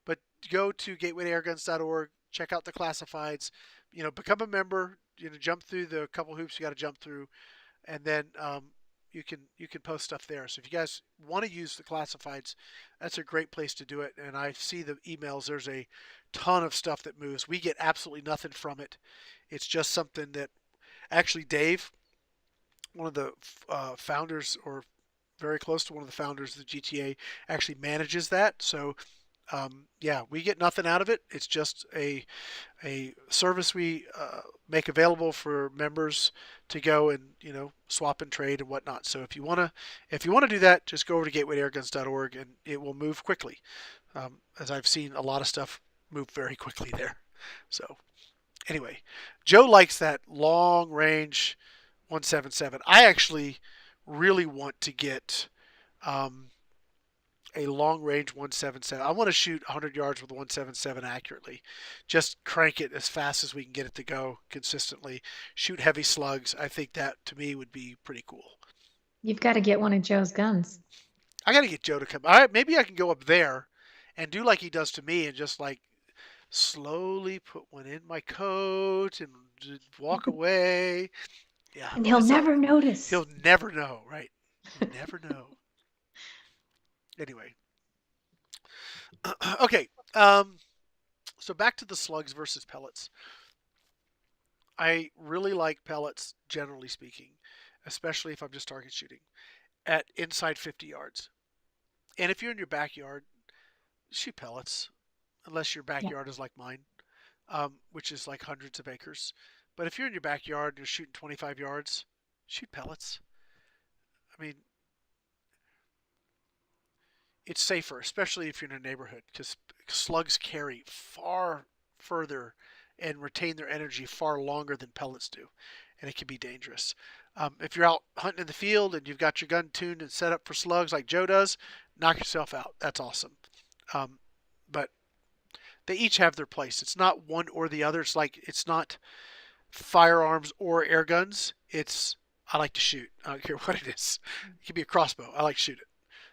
But go to gatewaytoairguns.org, check out the classifieds, become a member, jump through the couple hoops you got to jump through, and then you can post stuff there. So if you guys want to use the classifieds, that's a great place to do it. And I see the emails. There's a ton of stuff that moves. We get absolutely nothing from it. It's just something that actually Dave, one of the founders, or very close to one of the founders of the GTA, actually manages that. So yeah, we get nothing out of it. It's just a service we make available for members to go and swap and trade and whatnot. So if you wanna do that, just go over to gatewaytoairguns.org and it will move quickly. As I've seen a lot of stuff move very quickly there. So anyway, Joe likes that long range 177. I actually really want to get a long range 177. I want to shoot 100 yards with a 177 accurately. Just crank it as fast as we can get it to go consistently. Shoot heavy slugs. I think that to me would be pretty cool. You've got to get one of Joe's guns. I got to get Joe to come. All right, maybe I can go up there and do like he does to me and just like slowly put one in my coat and walk away. Yeah, And he'll never notice. He'll never know, right? He'll never know. Anyway. Okay. So back to the slugs versus pellets. I really like pellets, generally speaking, especially if I'm just target shooting at inside 50 yards. And if you're in your backyard, shoot pellets, unless your Yeah. backyard is like mine, which is like hundreds of acres. But if you're in your backyard and you're shooting 25 yards, shoot pellets. I mean, it's safer, especially if you're in a neighborhood, because slugs carry far further and retain their energy far longer than pellets do, and it can be dangerous. If you're out hunting in the field and you've got your gun tuned and set up for slugs like Joe does, knock yourself out. That's awesome. Um, but they each have their place. It's not one or the other. It's not firearms or air guns. It's I like to shoot. I don't care what it is. It could be a crossbow. I like to shoot it.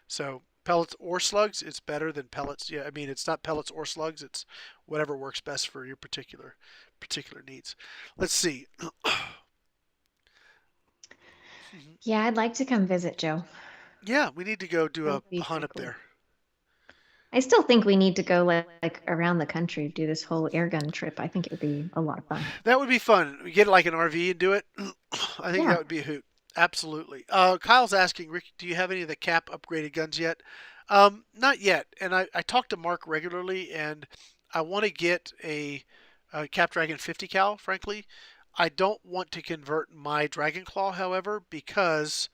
So pellets or slugs, it's better than pellets. Yeah, I mean it's not pellets or slugs. It's whatever works best for your particular needs. Let's see. Yeah, I'd like to come visit, Joe. Yeah, we need to go do That a would be hunt pretty up cool. there. I still think we need to go like around the country, do this whole air gun trip. I think it would be a lot of fun. That would be fun. We get like an RV and do it. I think Yeah. that would be a hoot. Absolutely. Kyle's asking, Rick, do you have any of the cap upgraded guns yet? Not yet. And I talk to Mark regularly, and I want to get a Cap Dragon 50 cal. Frankly, I don't want to convert my Dragon Claw, however, because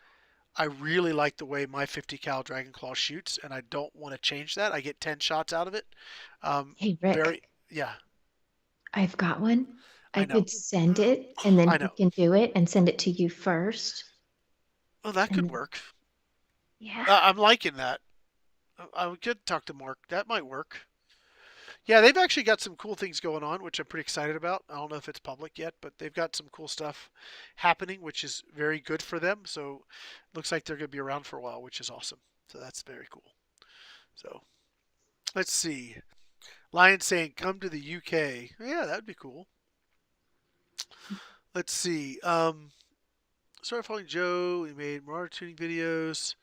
I really like the way my 50 cal Dragon Claw shoots, and I don't want to change that. I get 10 shots out of it. Hey, Very, Rick, yeah, I've got one. I I know. could send it and then I he know. can do it and send it to you first. Well, that And could then, work. yeah. I'm liking that. I could talk to Mark. That might work. Yeah, they've actually got some cool things going on, which I'm pretty excited about. I don't know if it's public yet, but they've got some cool stuff happening, which is very good for them. So it looks like they're going to be around for a while, which is awesome. So that's very cool. So let's see. Lion saying, come to the UK. Yeah, that would be cool. Let's see. Started following Joe. He made more tuning videos.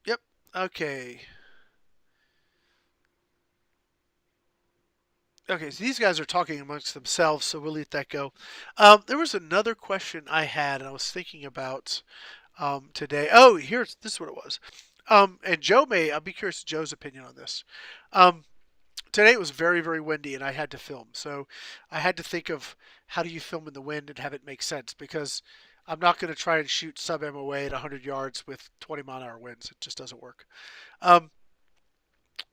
Yep. Okay. Okay, so these guys are talking amongst themselves, so we'll let that go. There was another question I had, and I was thinking about today. Oh, this is what it was. And Joe I'll be curious Joe's opinion on this. Um, Today it was very, very windy, and I had to film. So I had to think of how do you film in the wind and have it make sense, because I'm not going to try and shoot sub MOA at 100 yards with 20-mile-an-hour winds. It just doesn't work. Um,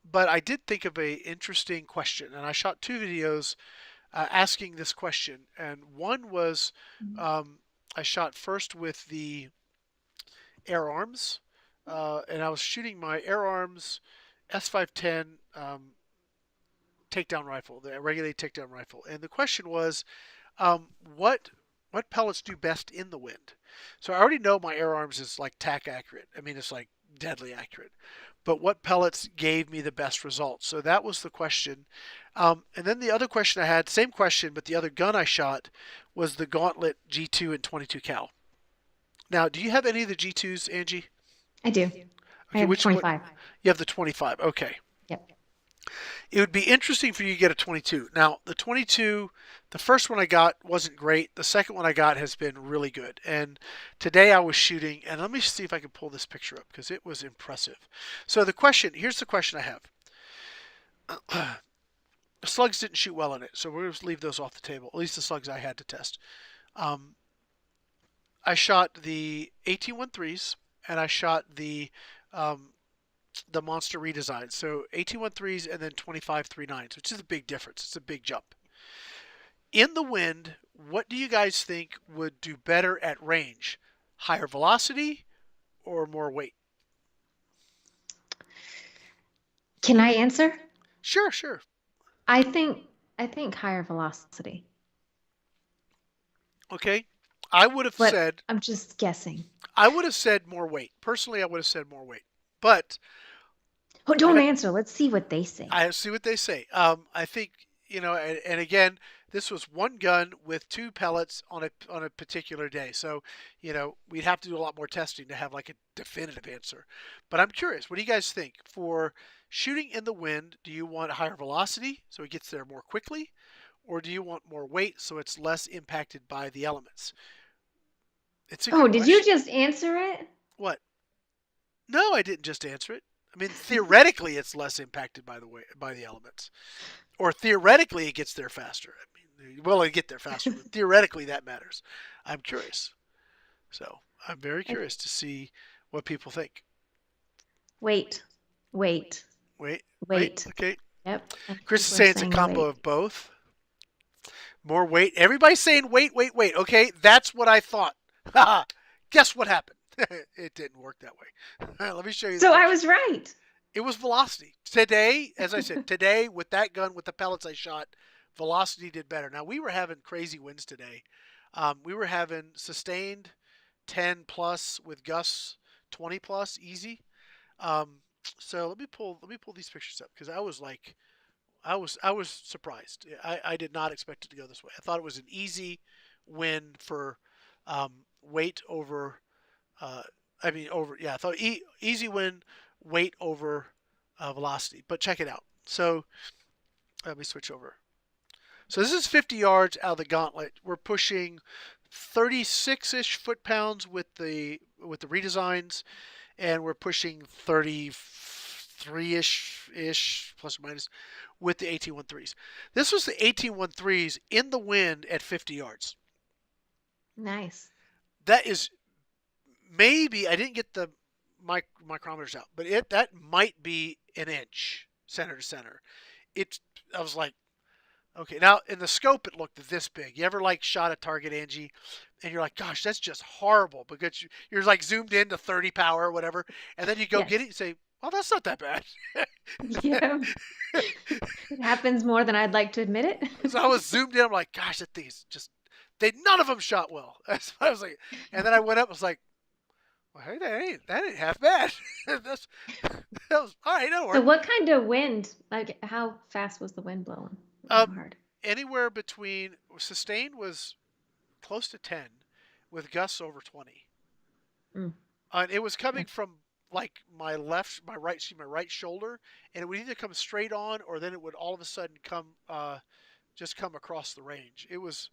but I did think of a interesting question, and I shot two videos asking this question. And one was um, I shot first with the Air Arms, and I was shooting my Air Arms S510 takedown rifle, the regulated takedown rifle. And the question was, um, what what pellets do best in the wind? So I already know my Air Arms is like tack accurate. I mean, it's like deadly accurate. But what pellets gave me the best results? So that was the question. And then the other question I had, same question, but the other gun I shot was the Gauntlet G2 and 22 cal. Now, do you have any of the G2s, Angie? I do. I Okay, have what 25. you have the 25. Okay. Yep. It would be interesting for you to get a 22. Now, the 22, the first one I got wasn't great. The second one I got has been really good. And today I was shooting, and let me see if I can pull this picture up because it was impressive. So here's the question I have. The slugs didn't shoot well in it, so we're going to leave those off the table. At least the slugs I had to test. Um, I shot the 1813s, and I shot um, the monster redesign. So 1813s and then 2539s, which is a big difference. It's a big jump. In the wind, what do you guys think would do better at range? Higher velocity or more weight? Can I answer? Sure, sure. I think I think higher velocity, Okay. I would have but said I'm just guessing. I would have said more weight. Personally, I would have said more weight. But Oh, I don't got answer. Let's see what they say. I see what they say. I think and again, this was one gun with two pellets on a particular day. So, we'd have to do a lot more testing to have like a definitive answer. But I'm curious, what do you guys think for shooting in the wind? Do you want higher velocity so it gets there more quickly, or do you want more weight so it's less impacted by the elements? It's a Oh, good did you question. just answer it? What? No, I didn't just answer it. I mean, theoretically, it's less impacted by the elements, or theoretically, it gets there faster. I mean, well, it get there faster, but theoretically, that matters. I'm curious, so I'm very I, curious to see what people think. wait, wait, Wait, wait, wait. okay. Yep. And Chris is people are saying it's a saying combo wait. of both. More weight. Everybody's saying wait, wait, wait. Okay, that's what I thought. Haha. Guess what happened? It didn't work that way. Let me show you the So I picture. was right. It was velocity. Today, as I said, today with that gun, with the pellets I shot, velocity did better. Now, we were having crazy winds today. We were having sustained 10 plus with gusts 20 plus easy. Um, so let me pull these pictures up because I was surprised. I did not expect it to go this way. I thought it was an easy win for weight over. Uh, I mean over. Yeah, I thought easy win, weight over velocity. But check it out. So let me switch over. So this is 50 yards out of the gauntlet. We're pushing 36-ish foot-pounds with the redesigns, and we're pushing 33-ish plus or minus with the 1813s. This was the 1813s in the wind at 50 yards. Nice. That is maybe I didn't get the micrometers out, but that might be an inch center to center. It I was like, okay, now in the scope it looked this big. You ever like shot a target, Angie, and you're like, gosh, that's just horrible because you're like zoomed in to 30 power or whatever, and then you go get it Yes. and say, well, that's not that bad. Yeah. It happens more than I'd like to admit it. So I was zoomed in. I'm like, gosh, that thing's just none of them shot well. I was like, and then I went up. I was like, well, hey, that ain't half bad. That's, that was all right. That'll So work. what kind of wind? Like how fast was the wind blowing? How Um, hard? Anywhere between sustained was close to 10, with gusts over 20. Mm. And it was coming from like my right shoulder, and it would either come straight on, or then it would all of a sudden come, just come across the range. It was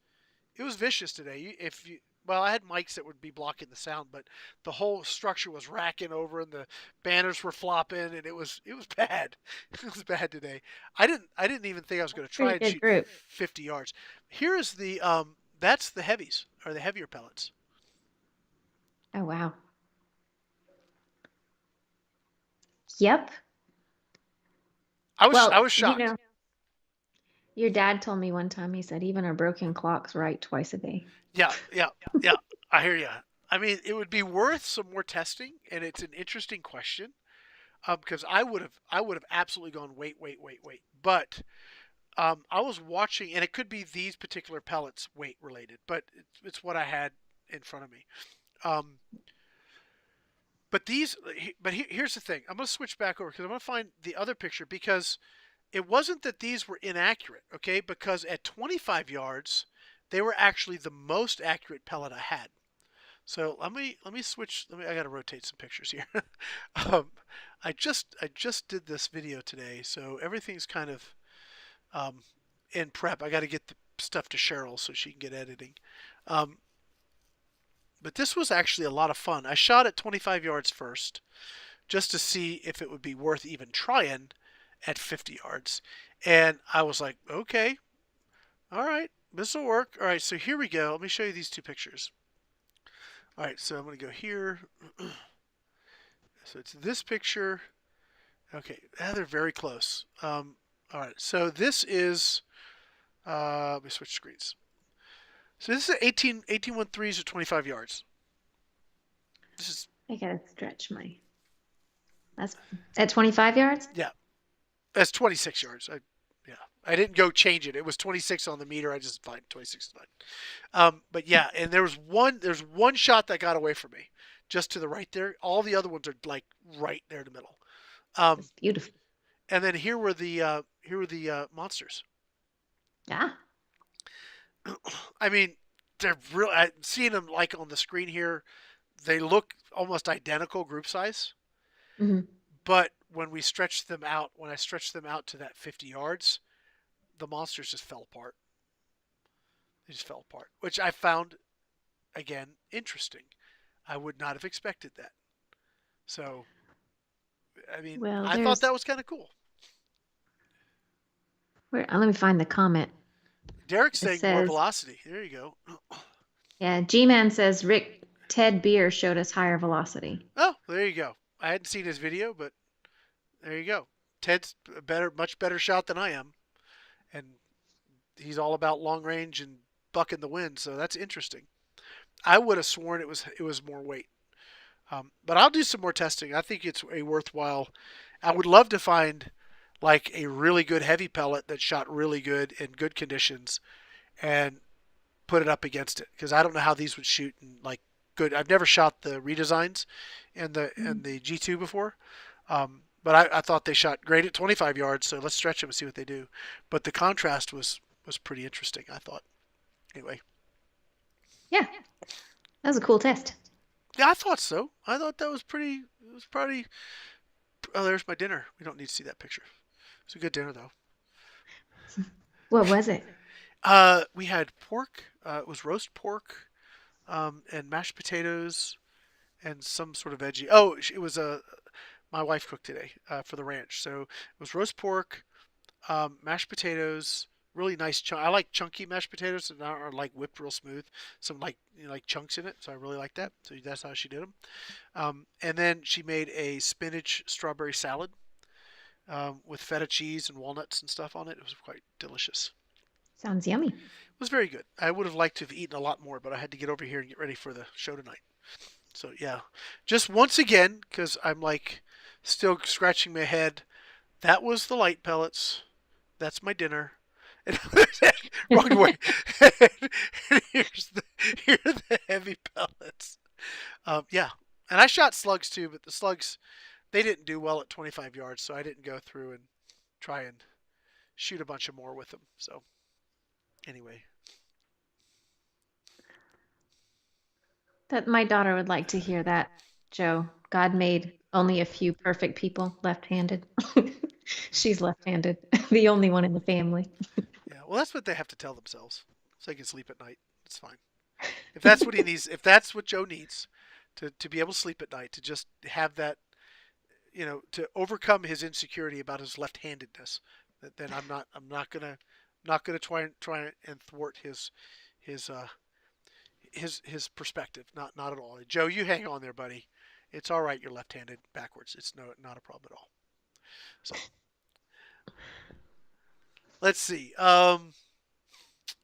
vicious today. If you well, I had mics that would be blocking the sound, but the whole structure was racking over, and the banners were flopping, and it was bad. It was bad today. I didn't even think I was going to try Pretty and good shoot group. 50 yards. Here is the that's the heavies, or the heavier pellets. Oh wow. Yep. I Well, was shocked. your dad told me one time, he said even our broken clocks write twice a day. Yeah, yeah, yeah. I hear you. I mean, it would be worth some more testing, and it's an interesting question. Because I would have absolutely gone wait, wait, wait, wait. But I was watching, and it could be these particular pellets weight related, but it's what I had in front of me. Um, but here's the thing. I'm going to switch back over because I'm going to find the other picture because it wasn't that these were inaccurate, okay? Because at 25 yards, they were actually the most accurate pellet I had. So let me switch. I got to rotate some pictures here. um, I just did this video today, so everything's kind of um, in prep. I got to get the stuff to Cheryl so she can get editing. Um, but this was actually a lot of fun. I shot at 25 yards first, just to see if it would be worth even trying at 50 yards. And I was like, okay, all right, this will work. All right, so here we go. Let me show you these two pictures. All right, so I'm going to go here. So it's this picture. Okay, they're very close. All right, so this is, let me switch screens. So this is 1813s or 25 yards. This is, I gotta stretch my. That's at 25 yards? yeah, that's 26 yards. Yeah, I didn't go change it. It was 26 on the meter. I just find 26 is fine. But yeah, and there's one shot that got away from me, just to the right there. All the other ones are like right there in the middle. Um, That's beautiful. and then here were the monsters. Yeah. I mean, they're real. I'm seeing them like on the screen here. They look almost identical group size, Hmm. but when I stretched them out to that 50 yards, the monsters just fell apart. They just fell apart, which I found again interesting. I would not have expected that. So, I mean, Well, I thought there's that was kind of cool. where let me find the comment. Derek's It saying more says, velocity. There you go. yeah, G-Man says Rick Ted Beer showed us higher velocity. Oh, there you go. I hadn't seen his video, but there you go. Ted's a better, much better shot than I am, and he's all about long range and bucking the wind. So that's interesting. I would have sworn it was more weight. But I'll do some more testing. I think it's a worthwhile. I would love to find like a really good heavy pellet that shot really good in good conditions and put it up against it because I don't know how these would shoot in like good. I've never shot the redesigns and the G2 before, but I thought they shot great at 25 yards. So let's stretch them and see what they do. But the contrast was pretty interesting. I thought. Anyway, Yeah, that was a cool test. yeah, I thought so. I thought that was pretty. It was probably. Oh, there's my dinner. We don't need to see that picture. It's a good dinner though. What was it? We had pork. It was roast pork, and mashed potatoes, and some sort of veggie. Oh, it was my wife cooked today for the ranch. So it was roast pork, mashed potatoes, really nice chunk. I like chunky mashed potatoes, and not are like whipped real smooth. Some like like chunks in it, so I really like that. So that's how she did them. And then she made a spinach strawberry salad with feta cheese and walnuts and stuff on it. It was quite delicious. Sounds yummy. It was very good. I would have liked to have eaten a lot more, but I had to get over here and get ready for the show tonight. So yeah, just once again, because I'm like still scratching my head. That was the light pellets. That's my dinner. And wrong way. And here are the heavy pellets. Yeah, and I shot slugs too, but the slugs they didn't do well at 25 yards, so I didn't go through and try and shoot a bunch of more with them. So anyway, That my daughter would like to hear that, Joe. God made only a few perfect people left-handed. She's left-handed, the only one in the family. yeah. Well, that's what they have to tell themselves, so they can sleep at night. It's fine. If that's what he needs, if that's what Joe needs, to be able to sleep at night, to just have that, to overcome his insecurity about his left-handedness, then I'm not gonna try and thwart his his perspective. Not at all. Joe, you hang on there, buddy. It's all right. You're left-handed backwards. It's not a problem at all. So let's see.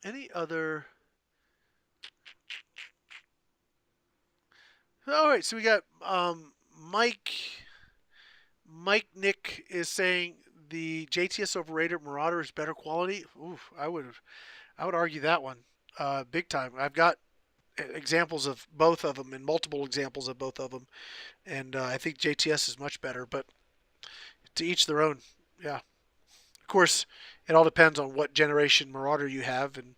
Any other? All right. So we got Mike. Mike Nick is saying the JTS overrated. Marauder is better quality. Ooh, I would argue that one, big time. I've got examples of both of them and multiple examples of both of them, and I think JTS is much better. But to each their own. Yeah. Of course, it all depends on what generation Marauder you have and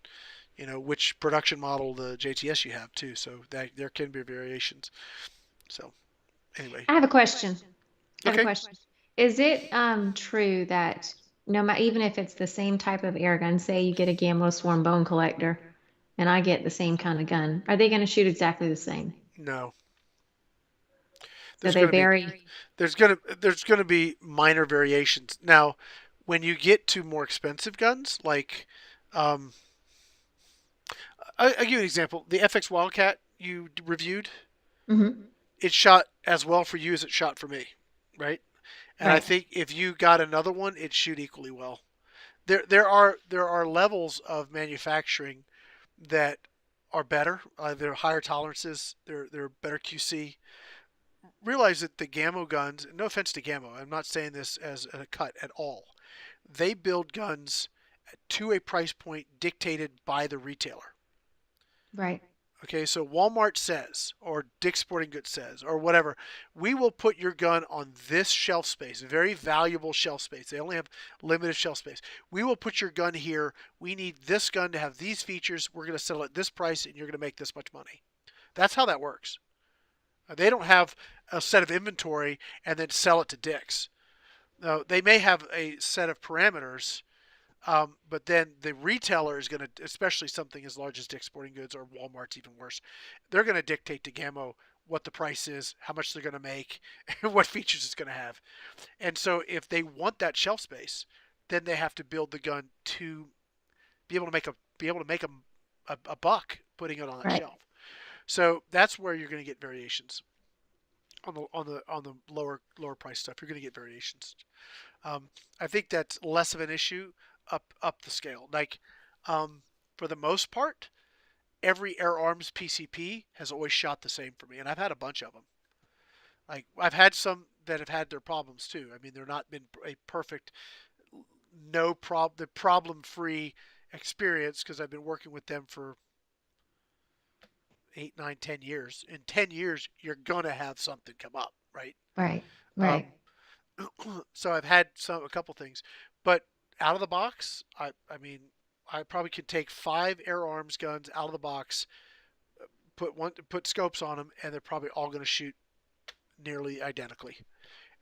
which production model the JTS you have too. So that there can be variations. So anyway, I have a question. I have a okay. question. Is it true that no matter even if it's the same type of air gun, say you get a Gamo Swarm bone collector and I get the same kind of gun, are they going to shoot exactly the same? No, So there's they going to be vary. there's going to be minor variations. Now, when you get to more expensive guns, like um, I'll give you an example. The FX Wildcat you reviewed, Hmm. it shot as well for you as it shot for me, right? And I Right. think if you got another one, it'd shoot equally well. There are levels of manufacturing that are better. They're higher tolerances. They're better QC. Realize that the Gamo guns. No offense to Gamo, I'm not saying this as a cut at all. They build guns to a price point dictated by the retailer. Right. Okay, so Walmart says, or Dick's Sporting Goods says, or whatever, we will put your gun on this shelf space, very valuable shelf space. They only have limited shelf space. We will put your gun here. We need this gun to have these features. We're going to sell it at this price, and you're going to make this much money. That's how that works. They don't have a set of inventory and then sell it to Dick's. No, they may have a set of parameters, But then the retailer is going to, especially something as large as Dick's Sporting Goods or Walmart's even worse, they're going to dictate to Gamo what the price is, how much they're going to make, and what features it's going to have. And so if they want that shelf space, then they have to build the gun to be able to make a buck putting it on that Right. shelf. So that's where you're going to get variations on the lower price stuff. You're going to get variations. I think that's less of an issue up the scale. Like for the most part, every Air Arms PCP has always shot the same for me, and I've had a bunch of them. Like I've had some that have had their problems too. I mean, they're not been a perfect, the problem free experience because I've been working with them for 8, 9, 10 years. In 10 years, you're gonna have something come up, right? Right. Right. Um, so I've had a couple things, but out of the box, I mean, I probably could take 5 Air Arms guns out of the box, put scopes on them, and they're probably all going to shoot nearly identically.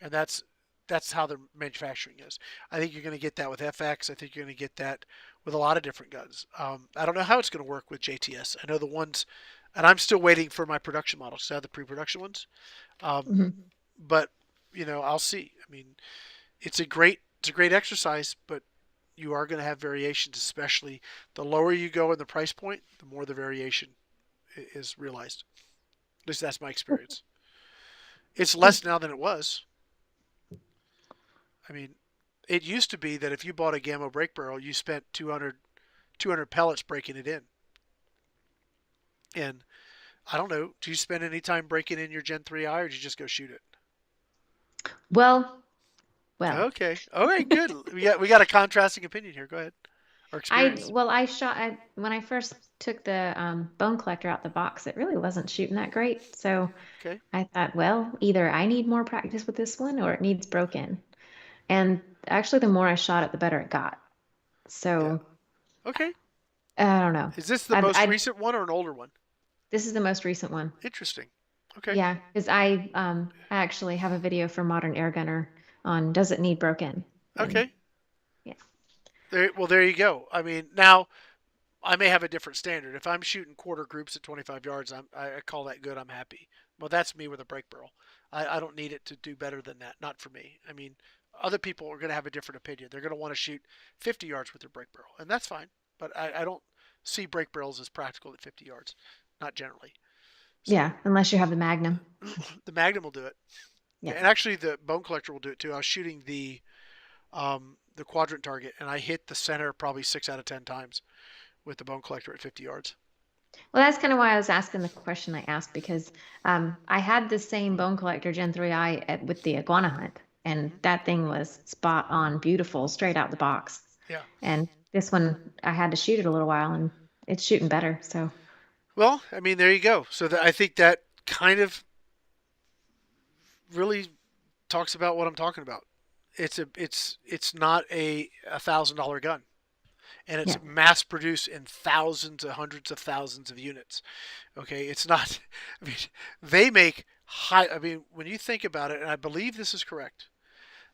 And that's how the manufacturing is. I think you're going to get that with FX. I think you're going to get that with a lot of different guns. I don't know how it's going to work with JTS. I know the ones, and I'm still waiting for my production models. So I have the pre-production ones, um, Hmm. but I'll see. I mean, it's a great exercise, but you are going to have variations, especially the lower you go in the price point, the more the variation is realized. At least that's my experience. It's less now than it was. I mean, it used to be that if you bought a Gamo brake barrel, you spent 200 pellets breaking it in. And I don't know, do you spend any time breaking in your Gen 3i or do you just go shoot it? Well, well, Okay. All right, good. We got a contrasting opinion here. Go ahead. Or experience. I shot when I first took the bone collector out the box, it really wasn't shooting that great. So Okay. I thought, well, either I need more practice with this one or it needs broken. And actually, the more I shot it, the better it got. Yeah. So Okay. I don't know. Is this the I, most I recent one or an older one? This is the most recent one. Interesting. Okay. Yeah, because I actually have a video for Modern Airgunner on does it need broken? And Okay. yeah. There you go. I mean, now I may have a different standard. If I'm shooting quarter groups at 25 yards, I call that good. I'm happy. Well, that's me with a brake barrel. I don't need it to do better than that. Not for me. I mean, other people are going to have a different opinion. They're going to want to shoot 50 yards with their brake barrel, and that's fine. But I don't see brake barrels as practical at 50 yards, not generally. So Yeah, unless you have the Magnum. the Magnum will do it. Yeah. And actually, the Bone Collector will do it too. I was shooting the quadrant target, and I hit the center probably 6 out of 10 times with the Bone Collector at 50 yards. Well, that's kind of why I was asking the question I asked because I had the same bone collector Gen 3i with the iguana hunt, and Hmm. that thing was spot on, beautiful, straight out the box. Yeah. And this one, I had to shoot it a little while, and it's shooting better. So Well, I mean, there you go. So I think that kind of really talks about what I'm talking about. It's not a $1,000 gun, and it's yeah, mass produced in thousands of hundreds of thousands of units. Okay, it's not. I mean, they make high. I mean, when you think about it, and I believe this is correct,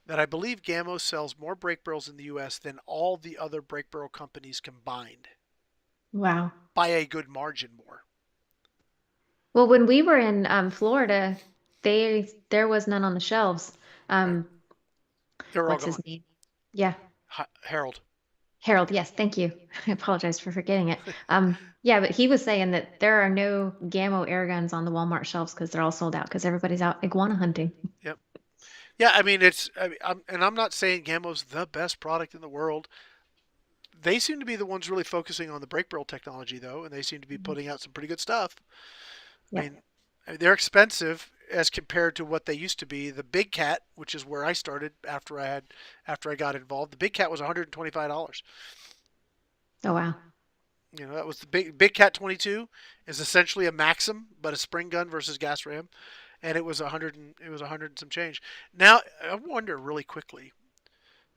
that I believe Gamo sells more brake barrels in the U.S. than all the other brake barrel companies combined wow. by a good margin more. Well, when we were in Florida, there was none on the shelves. Right? Um, They're all what's his gone. name? Yeah, Harold. Harold. Yes, thank you. I apologize for forgetting it. Yeah, but he was saying that there are no Gamo air guns on the Walmart shelves because they're all sold out because everybody's out iguana hunting. Yep. Yeah, I mean it's. I mean, I'm not saying Gamo's the best product in the world. They seem to be the ones really focusing on the brake barrel technology, though, and they seem to be Mhm. putting out some pretty good stuff. I Yeah. mean, they're expensive as compared to what they used to be. The Big Cat, which is where I started after I got involved, the Big Cat was $125. Oh wow. That was the Big Cat 22 is essentially a Maxim, but a spring gun versus gas ram, and it was 100 and some change. Now I wonder really quickly,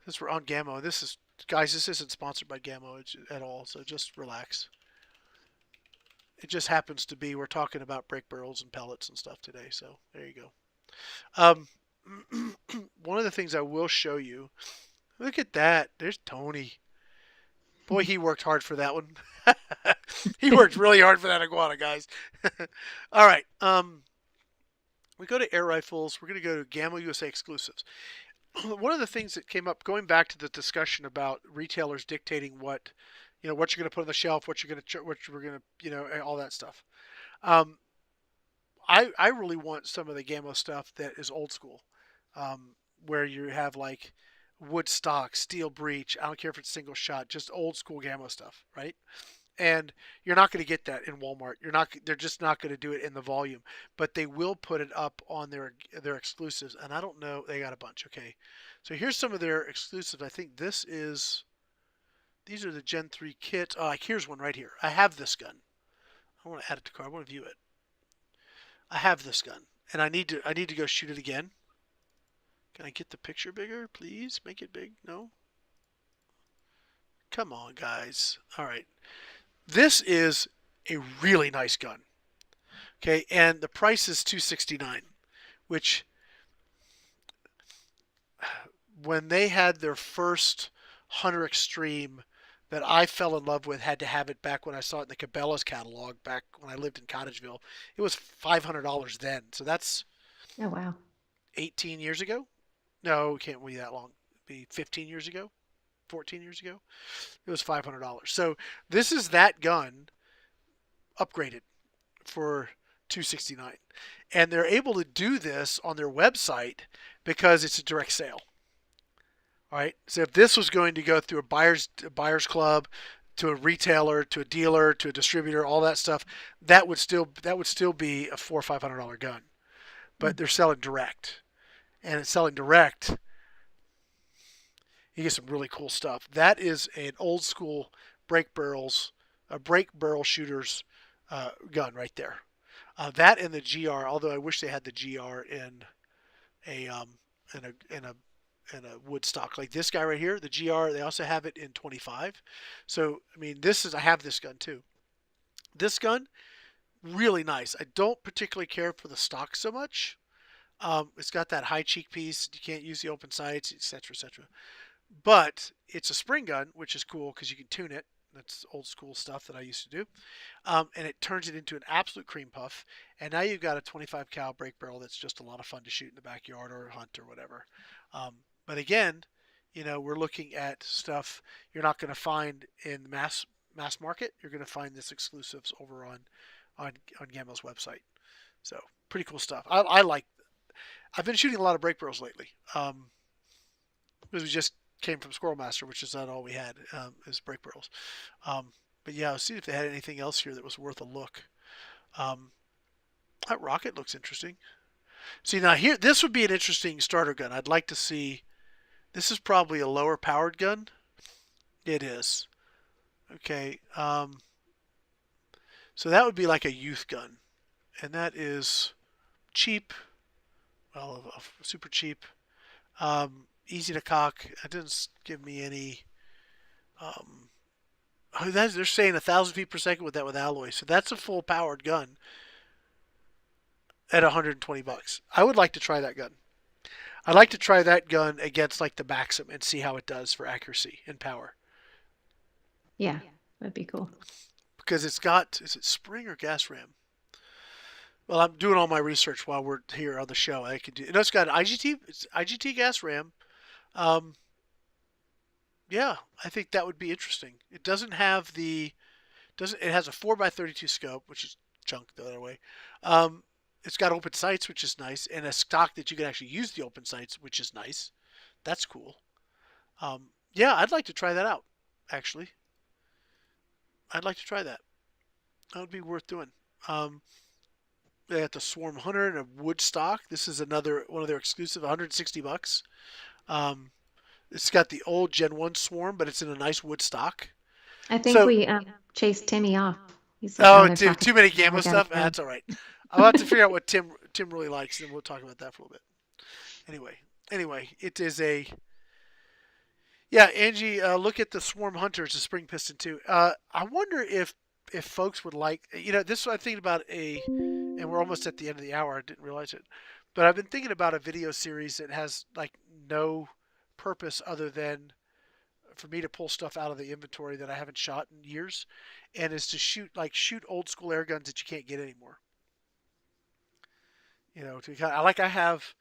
since we're on Gamo, this isn't sponsored by Gamo at all, so just relax. It just happens to be we're talking about brake barrels and pellets and stuff today, so there you go. Um, one of the things I will show you. Look at that. There's Tony. Boy, he worked hard for that one. He worked really hard for that iguana, guys. All right. We go to air rifles. We're going to go to Gamo USA Exclusives. One of the things that came up, going back to the discussion about retailers dictating what, what you're going to put on the shelf, what you're going to, what you're going to, all that stuff. Um, I really want some of the Gamo stuff that is old school, where you have like wood stock, steel breech. I don't care if it's single shot, just old school Gamo stuff, right? And you're not going to get that in Walmart. You're not. They're just not going to do it in the volume, but they will put it up on their exclusives. And I don't know. They got a bunch. Okay, so here's some of their exclusives. I think these are the Gen 3 kits. Oh, like here's one right here. I have this gun. I want to add it to cart. I want to view it. I have this gun, and I need to go shoot it again. Can I get the picture bigger, please? Make it big. No. Come on, guys. All right. This is a really nice gun. Okay, and the price is $269, which when they had their first Hunter Extreme that I fell in love with, had to have it back when I saw it in the Cabela's catalog back when I lived in Cottageville. It was $500 then. So that's Oh, wow. 18 years ago. No, it can't be that long. It'd be 15 years ago, 14 years ago. It was $500. So this is that gun upgraded for $269, and they're able to do this on their website because it's a direct sale. All right. So if this was going to go through a buyer's club, to a retailer, to a dealer, to a distributor, all that stuff, that would still be a $400 or $500 gun. But they're selling direct, and it's selling direct. You get some really cool stuff. That is an old school break barrel shooter's gun right there. That and the GR. Although I wish they had the GR in a in a in a in a wood stock like this guy right here. The GR. They also have it in 25. So I mean, I have this gun too. This gun really nice. I don't particularly care for the stock so much. It's got that high cheek piece. You can't use the open sights, etc., etc. But it's a spring gun, which is cool because you can tune it. That's old school stuff that I used to do. And it turns it into an absolute cream puff. And now you've got a 25 cal break barrel that's just a lot of fun to shoot in the backyard or hunt or whatever. But again, we're looking at stuff you're not going to find in mass market. You're going to find this exclusives over on Gamo's website. So pretty cool stuff. I've been shooting a lot of break barrels lately. Because we just came from Squirrel Master, which is not all we had, is break barrels. But yeah, I'll see if they had anything else here that was worth a look. That rocket looks interesting. See, now here, this would be an interesting starter gun. I'd like to see. This is probably a lower powered gun. It is. Okay. So that would be like a youth gun. And that is cheap. Well, super cheap. Easy to cock. It doesn't give me any. They're saying 1,000 feet per second with alloy. So that's a full powered gun at $120. I would like to try that gun. I'd like to try that gun against like the Maxim and see how it does for accuracy and power. Yeah, that'd be cool. Because it's got, is it spring or gas ram? Well, I'm doing all my research while we're here on the show. I could do. It's got IGT gas ram. Yeah, I think that would be interesting. It doesn't have it has a 4x32 scope, which is junk the other way. It's got open sights, which is nice, and a stock that you can actually use the open sights, which is nice. That's cool. Yeah, I'd like to try that out, actually. I'd like to try that. That would be worth doing. They got the Swarm Hunter and a wood stock. This is another one of their exclusive, $160. It's got the old Gen 1 Swarm, but it's in a nice wood stock. I think So, we chased Timmy off. He's down there talking too many to Gamo our stuff? guy. That's all right. I'll have to figure out what Tim really likes, and then we'll talk about that for a little bit. Anyway, it is a... Yeah, Angie, look at the Swarm Hunter. It's a spring piston, too. I wonder if folks would like... this is what I'm thinking about and we're almost at the end of the hour. I didn't realize it. But I've been thinking about a video series that has, like, no purpose other than for me to pull stuff out of the inventory that I haven't shot in years, and is to shoot old school air guns that you can't get anymore. I have.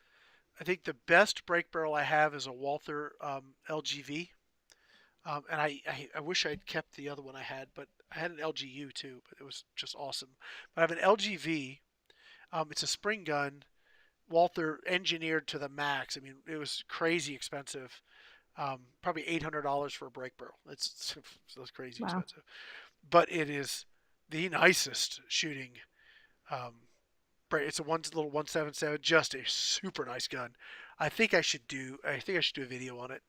I think the best break barrel I have is a Walther LGV, and I wish I'd kept the other one I had, but I had an LGU too, but it was just awesome. But I have an LGV. It's a spring gun, Walther engineered to the max. I mean, it was crazy expensive. Probably $800 for a break barrel. It's crazy Wow. expensive, but it is the nicest shooting. Um, it's a one little 177, just a super nice gun. I think I should do a video on it.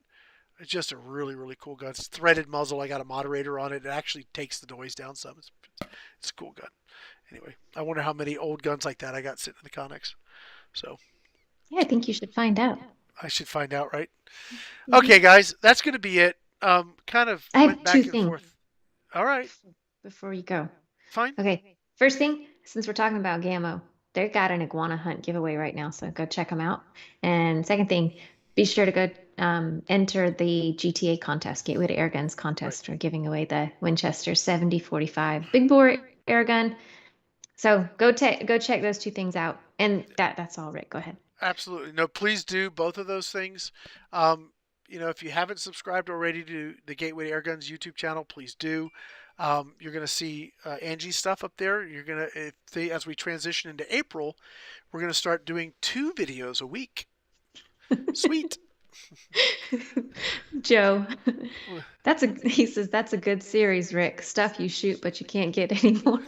It's just a really really cool gun. It's threaded muzzle. I got a moderator on it. It actually takes the noise down some. It's a cool gun. Anyway, I wonder how many old guns like that I got sitting in the Connex. So Yeah, I think you should find out. I should find out, right? Hmm. Okay, guys, that's going to be it. Kind of I went have two back and things forth. All right, before you go. fine. Okay, first thing, since we're talking about Gamo, they've got an iguana hunt giveaway right now, so go check them out. And second thing, be sure to go enter the GTA contest, Gateway to Airguns Right. contest. We're giving away the Winchester 7045 big bore air gun. So go check those two things out. And that's all, Rick. Go ahead. Absolutely. No, please do both of those things. Um, if you haven't subscribed already to the Gateway to Airguns YouTube channel, please do. You're going to see Angie's stuff up there. As we transition into April, we're going to start doing 2 videos a week. Sweet. Joe, he says that's a good series, Rick. Stuff you shoot but you can't get anymore.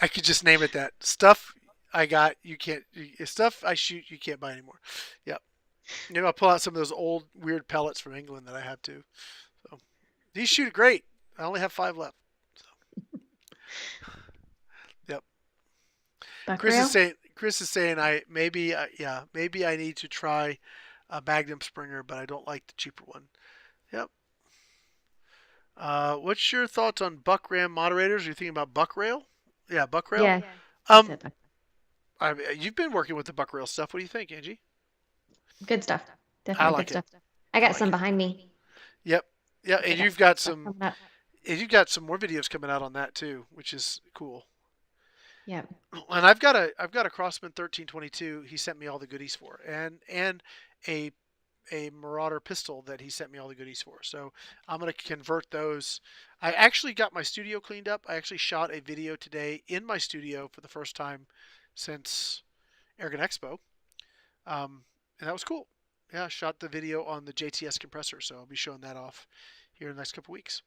I could just name it that. Stuff I got, you can't. Stuff I shoot, you can't buy anymore. Yep. I'll pull out some of those old weird pellets from England that I have too. So these shoot great. I only have 5 left. So, yep. Buck Chris is rail? saying. Chris is saying maybe I need to try a Magnum Springer, but I don't like the cheaper one. Yep. What's your thoughts on buck ram moderators? Are you thinking about buck rail? Yeah, buck rail. Yeah, he Um, said buck. you've been working with the buck rail stuff. What do you think, Angie? Good stuff. I Definitely good like it. stuff. I I got like some it. behind me. Yep. Yeah, I and got you've some got stuff some coming up. and you've got some more videos coming out on that too, which is cool. Yeah. And I've got a Crossman 1322. He sent me all the goodies for, and a Marauder pistol that he sent me all the goodies for. So I'm gonna convert those. I actually got my studio cleaned up. I actually shot a video today in my studio for the first time since Airgun Expo, and that was cool. Yeah, I shot the video on the JTS compressor, so I'll be showing that off here in the next couple weeks.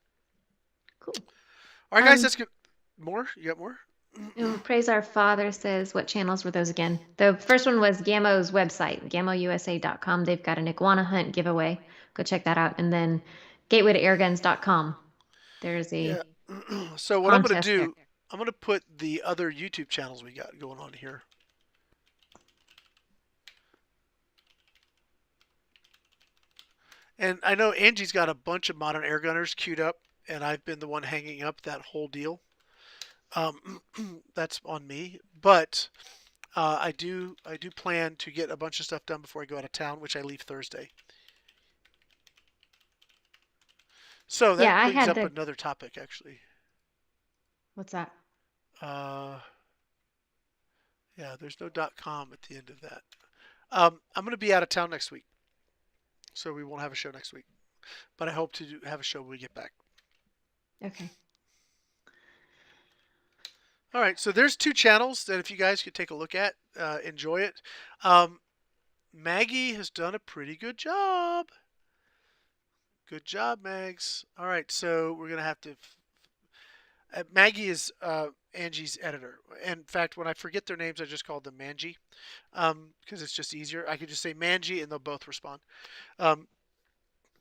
Cool. All right, guys, that's good. More? You got more? Praise Our Father says, what channels were those again? The first one was Gamo's website, gamousa.com. They've got an iguana hunt giveaway. Go check that out. And then gatewaytoairguns.com. There's Yeah. a So what I'm gonna contest there. do, I'm gonna put the other YouTube channels we got going on here. And I know Angie's got a bunch of modern air gunners queued up, and I've been the one hanging up that whole deal. That's on me. But I do plan to get a bunch of stuff done before I go out of town, which I leave Thursday. So Yeah, that I brings had up the, another topic, actually. what's that? Uh, yeah, there's no .com at the end of that. I'm going to be out of town next week, so we won't have a show next week. But I hope to have a show when we get back. Okay. All right, so there's 2 channels that if you guys could take a look at, enjoy it. Um, Maggie has done a pretty good job. Good job, Mags. All right, so we're gonna have to. Maggie is Angie's editor. In fact, when I forget their names, I just call them Mangie, because it's just easier. I could just say Mangie, and they'll both respond. Um,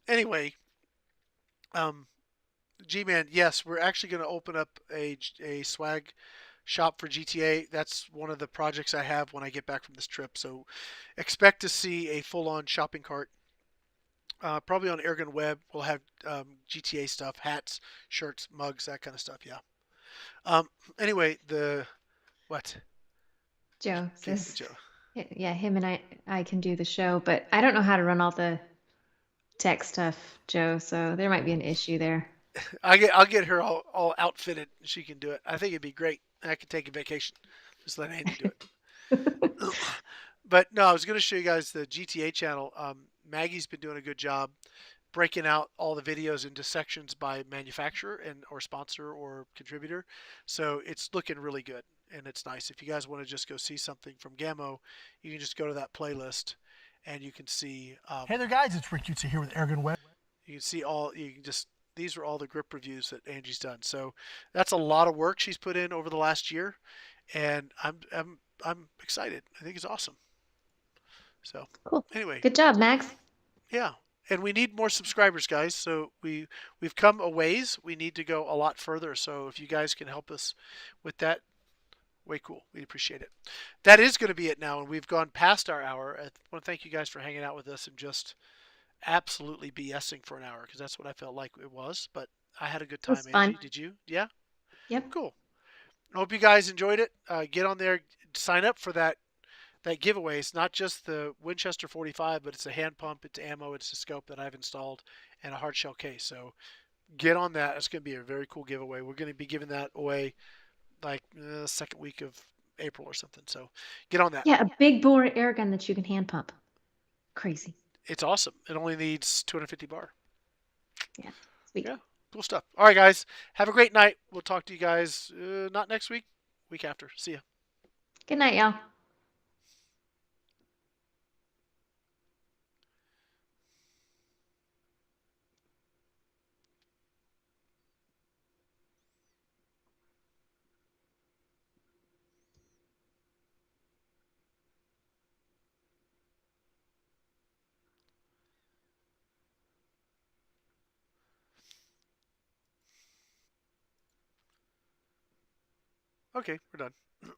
anyway, um, G-Man, yes, we're actually going to open up a swag shop for GTA. That's one of the projects I have when I get back from this trip. So expect to see a full-on shopping cart. Probably on AirgunWeb. We'll have GTA stuff, hats, shirts, mugs, that kind of stuff. Yeah. Anyway, what? Joe Okay, says, Joe. yeah, him and I can do the show, but I don't know how to run all the tech stuff, Joe, so there might be an issue there. I'll get her all outfitted. And she can do it. I think it'd be great. I could take a vacation. Just let Angie do it. But no, I was going to show you guys the GTA channel. Maggie's been doing a good job breaking out all the videos into sections by manufacturer and or sponsor or contributor. So it's looking really good and it's nice. If you guys want to just go see something from Gamo, you can just go to that playlist and you can see. Hey there, guys! It's Rick Utsa here with AirgunWeb. You can see all. You can just these are all the grip reviews that Angie's done. So that's a lot of work she's put in over the last year, and I'm excited. I think it's awesome. So Cool. anyway, Good job, Max. yeah, and we need more subscribers, guys. So we've come a ways. We need to go a lot further. So if you guys can help us with that, way cool. We appreciate it. That is going to be it now, and we've gone past our hour. I want to thank you guys for hanging out with us and just absolutely BSing for an hour because that's what I felt like it was. But I had a good It was time, fun. Angie. Did you? Yeah. Yep. Cool. I hope you guys enjoyed it. Get on there, sign up for that giveaway. It's not just the Winchester 45, but it's a hand pump, it's ammo, it's a scope that I've installed, and a hard shell case. So get on that. It's going to be a very cool giveaway. We're going to be giving that away like the second week of April or something. So get on that. Yeah, a big bore air gun that you can hand pump. Crazy. It's awesome. It only needs 250 bar. Yeah, sweet. Yeah, cool stuff. All right, guys. Have a great night. We'll talk to you guys not next week, week after. See ya. Good night, y'all. Okay, we're done.